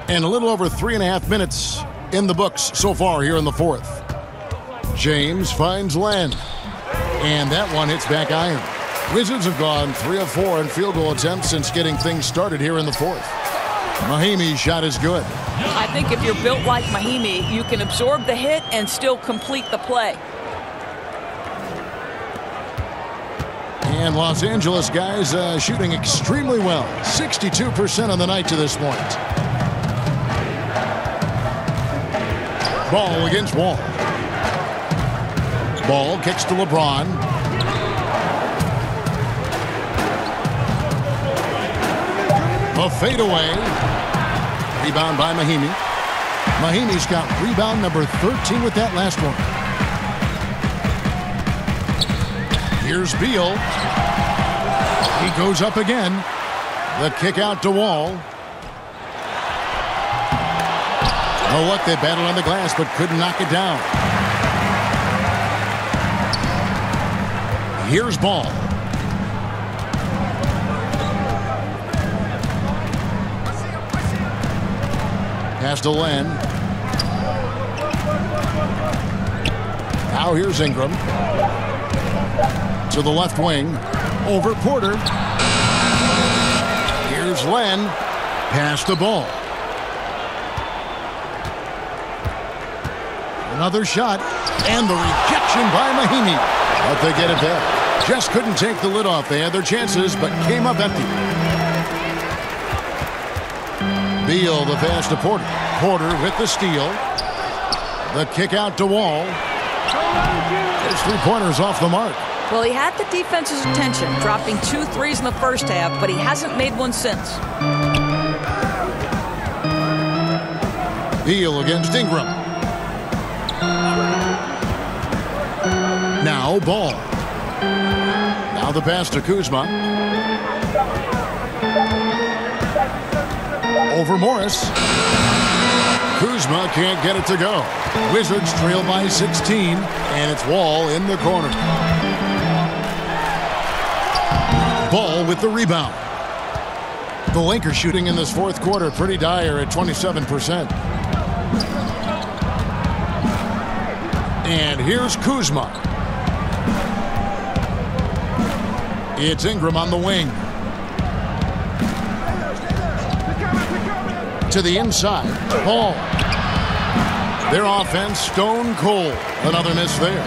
And a little over 3.5 minutes in the books so far here in the fourth. James finds Len. And that one hits back iron. Wizards have gone 3 of 4 in field goal attempts since getting things started here in the fourth. Mahinmi's shot is good. I think if you're built like Mahinmi, you can absorb the hit and still complete the play. And Los Angeles guys shooting extremely well. 62% on the night to this point. Ball against Wall. Ball kicks to LeBron. A fadeaway. Rebound by Mahinmi. Mahinmi's got rebound number 13 with that last one. Here's Beal. He goes up again. The kick out to Wall. Oh, what? They battled on the glass but couldn't knock it down. Here's Ball. Pass to Len. Now here's Ingram. To the left wing. Over Porter. Here's Len. Past the ball. Another shot. And the rejection by Mahinmi. But they get it back. Just couldn't take the lid off. They had their chances, but came up empty. Beal, the pass to Porter. Porter with the steal. The kick out to Wall. His three-pointers off the mark. Well, he had the defense's attention, dropping 2 threes in the first half, but he hasn't made one since. Beal against Ingram. Now Ball. Now the pass to Kuzma. Over Morris. Kuzma can't get it to go. Wizards trail by 16, and it's Wall in the corner. Ball with the rebound. The Lakers shooting in this fourth quarter pretty dire at 27%. And here's Kuzma. It's Ingram on the wing. To the inside. Ball. Their offense stone cold. Another miss there.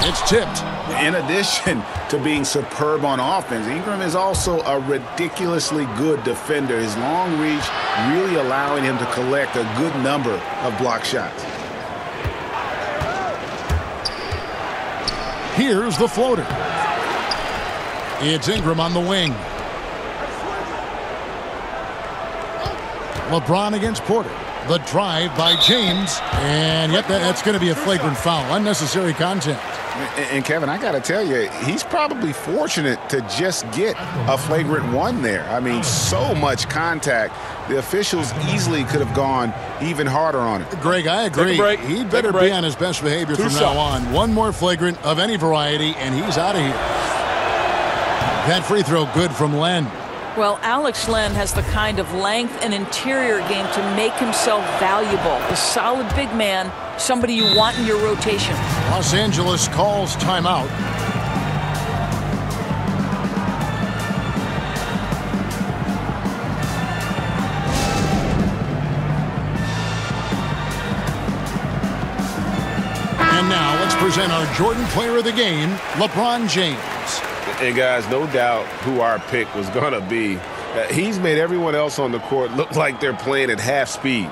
It's tipped. In addition to being superb on offense, Ingram is also a ridiculously good defender. His long reach really allowing him to collect a good number of block shots. Here's the floater. It's Ingram on the wing. LeBron against Porter. The drive by James. And yet that's going to be a flagrant foul. Unnecessary contact. And Kevin, I got to tell you, he's probably fortunate to just get a flagrant one there. I mean, so much contact. The officials easily could have gone even harder on it. Greg, I agree. He'd better be on his best behavior from now on. One more flagrant of any variety, and he's out of here. That free throw good from Len. Well, Alex Len has the kind of length and interior game to make himself valuable. A solid big man, somebody you want in your rotation. Los Angeles calls timeout. And now let's present our Jordan Player of the Game, LeBron James. And guys, no doubt who our pick was going to be. He's made everyone else on the court look like they're playing at half speed.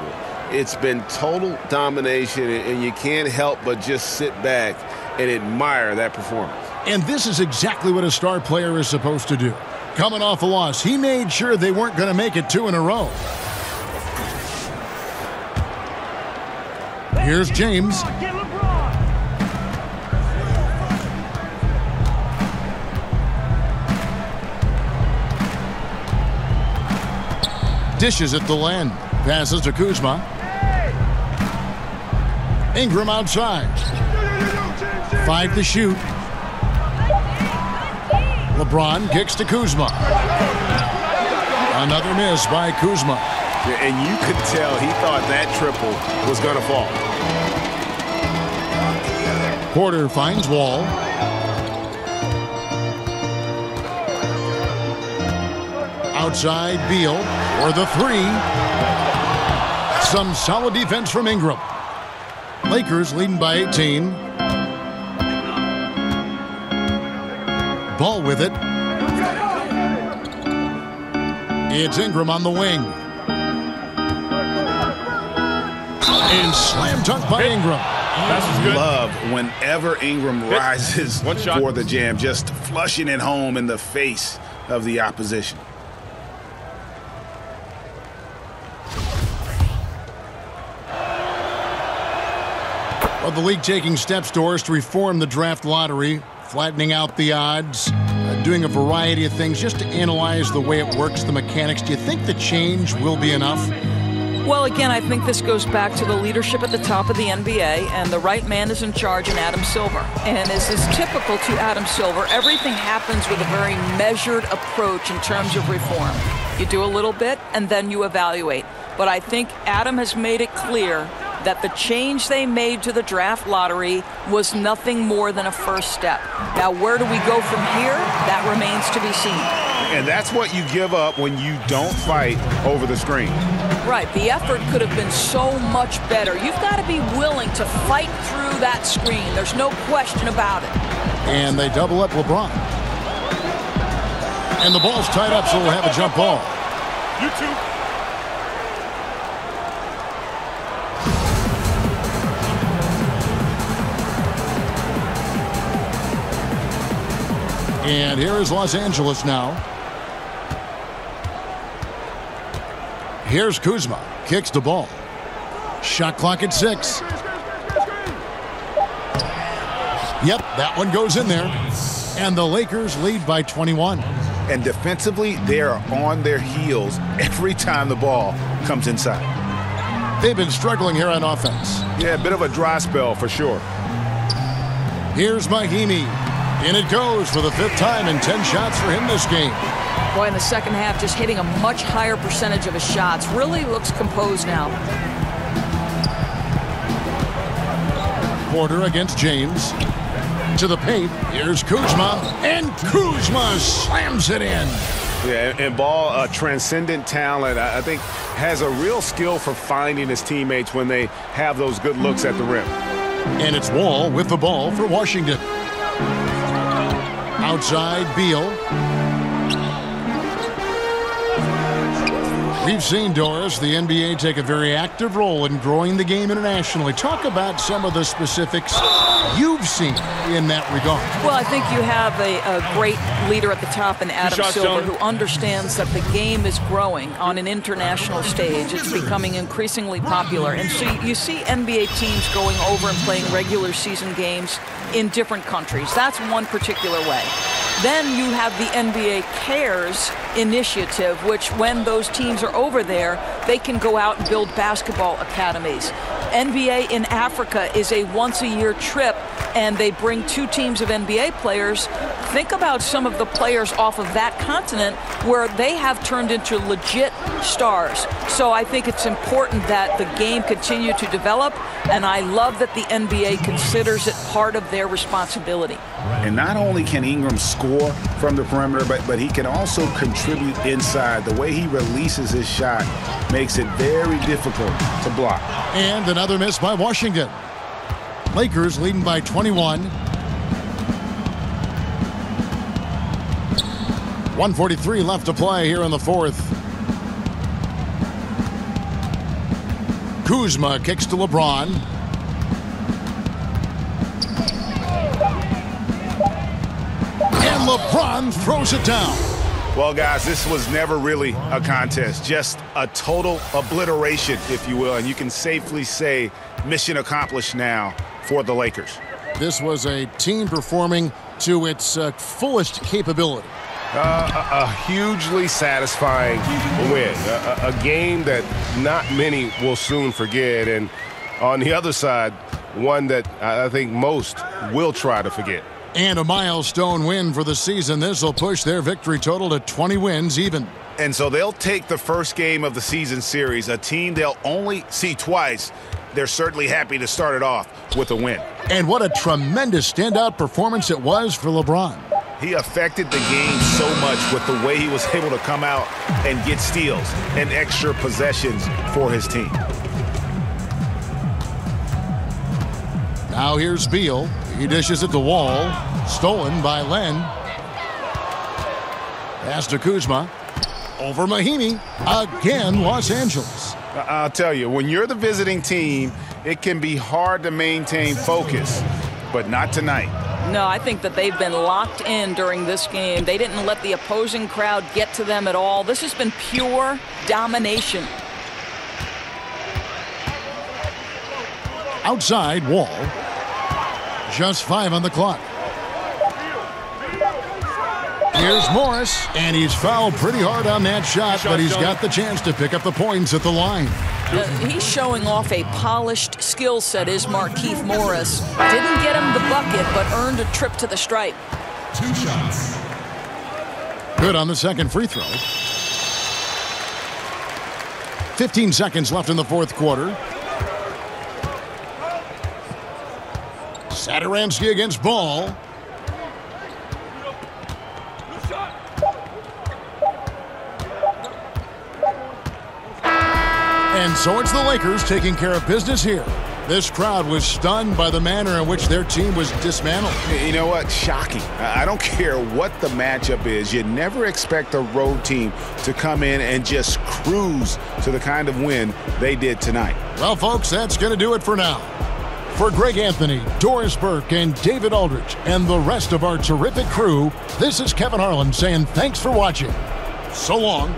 It's been total domination, and you can't help but just sit back and admire that performance. And this is exactly what a star player is supposed to do. Coming off a loss, he made sure they weren't going to make it 2 in a row. Here's James. Dishes at the Len. Passes to Kuzma. Ingram outside. 5 to shoot. LeBron kicks to Kuzma. Another miss by Kuzma. Yeah, and you could tell he thought that triple was going to fall. Porter finds Wall. Outside Beal for the 3. Some solid defense from Ingram. Lakers leading by 18. Ball with it. It's Ingram on the wing. And slam dunk by Ingram. Love whenever Ingram rises for the jam, just flushing it home in the face of the opposition. Well, the league taking steps towards to reform the draft lottery, flattening out the odds, doing a variety of things just to analyze the way it works, the mechanics. Do you think the change will be enough? Well, again, I think this goes back to the leadership at the top of the NBA, and the right man is in charge in Adam Silver. And as is typical to Adam Silver, everything happens with a very measured approach in terms of reform. You do a little bit, and then you evaluate. But I think Adam has made it clear that the change they made to the draft lottery was nothing more than a first step. Now, where do we go from here? That remains to be seen. And that's what you give up when you don't fight over the screen. Right. The effort could have been so much better. You've got to be willing to fight through that screen. There's no question about it. And they double up LeBron. And the ball's tied up, so we'll have a jump ball. You too. And here is Los Angeles now. Here's Kuzma. Kicks the ball. Shot clock at 6. Yep, that one goes in there. And the Lakers lead by 21. And defensively, they are on their heels every time the ball comes inside. They've been struggling here on offense. Yeah, a bit of a dry spell for sure. Here's Mahimi. In it goes for the 5th time and 10 shots for him this game. Boy, in the second half, just hitting a much higher percentage of his shots. Really looks composed now. Porter against James. To the paint. Here's Kuzma. And Kuzma slams it in. Yeah, and Ball, a transcendent talent, I think, has a real skill for finding his teammates when they have those good looks at the rim. And it's Wall with the ball for Washington. Outside, Beal. We've seen, Doris, the NBA take a very active role in growing the game internationally. Talk about some of the specifics you've seen in that regard. Well, I think you have a great leader at the top in Adam Silver who understands that the game is growing on an international stage. It's becoming increasingly popular. And so you see NBA teams going over and playing regular season games in different countries. That's one particular way. Then you have the NBA Cares initiative, which when those teams are over there, they can go out and build basketball academies. NBA in Africa is a once-a-year trip, and they bring 2 teams of NBA players. Think about some of the players off of that continent where they have turned into legit stars. So I think it's important that the game continue to develop, and I love that the NBA considers it part of their responsibility. And not only can Ingram score from the perimeter, but he can also contribute inside. The way he releases his shot makes it very difficult to block. And another miss by Washington. Lakers leading by 21. 1:43 left to play here in the 4th. Kuzma kicks to LeBron. And LeBron throws it down. Well, guys, this was never really a contest, just a total obliteration, if you will. And you can safely say mission accomplished now for the Lakers. This was a team performing to its fullest capability. A hugely satisfying win, a game that not many will soon forget. And on the other side, one that I think most will try to forget. And a milestone win for the season. This will push their victory total to 20 wins even. And so they'll take the first game of the season series, a team they'll only see twice. They're certainly happy to start it off with a win. And what a tremendous standout performance it was for LeBron. He affected the game so much with the way he was able to come out and get steals and extra possessions for his team. Now here's Beal. He dishes it to Wall. Stolen by Len. Pass to Kuzma. Over Mahimi. Again, Los Angeles. I'll tell you, when you're the visiting team, it can be hard to maintain focus, but not tonight. No, I think that they've been locked in during this game. They didn't let the opposing crowd get to them at all. This has been pure domination. Outside, Wall. Just 5 on the clock. Here's Morris, and he's fouled pretty hard on that shot, but he's got the chance to pick up the points at the line. He's showing off a polished skill set, is Markieff Morris. Didn't get him the bucket, but earned a trip to the stripe. 2 shots. Good on the second free throw. 15 seconds left in the fourth quarter. Satoransky against Ball. And so it's the Lakers taking care of business here. This crowd was stunned by the manner in which their team was dismantled. You know what? Shocking. I don't care what the matchup is. You never expect a road team to come in and just cruise to the kind of win they did tonight. Well, folks, that's going to do it for now. For Greg Anthony, Doris Burke, and David Aldridge, and the rest of our terrific crew, this is Kevin Harlan saying thanks for watching. So long.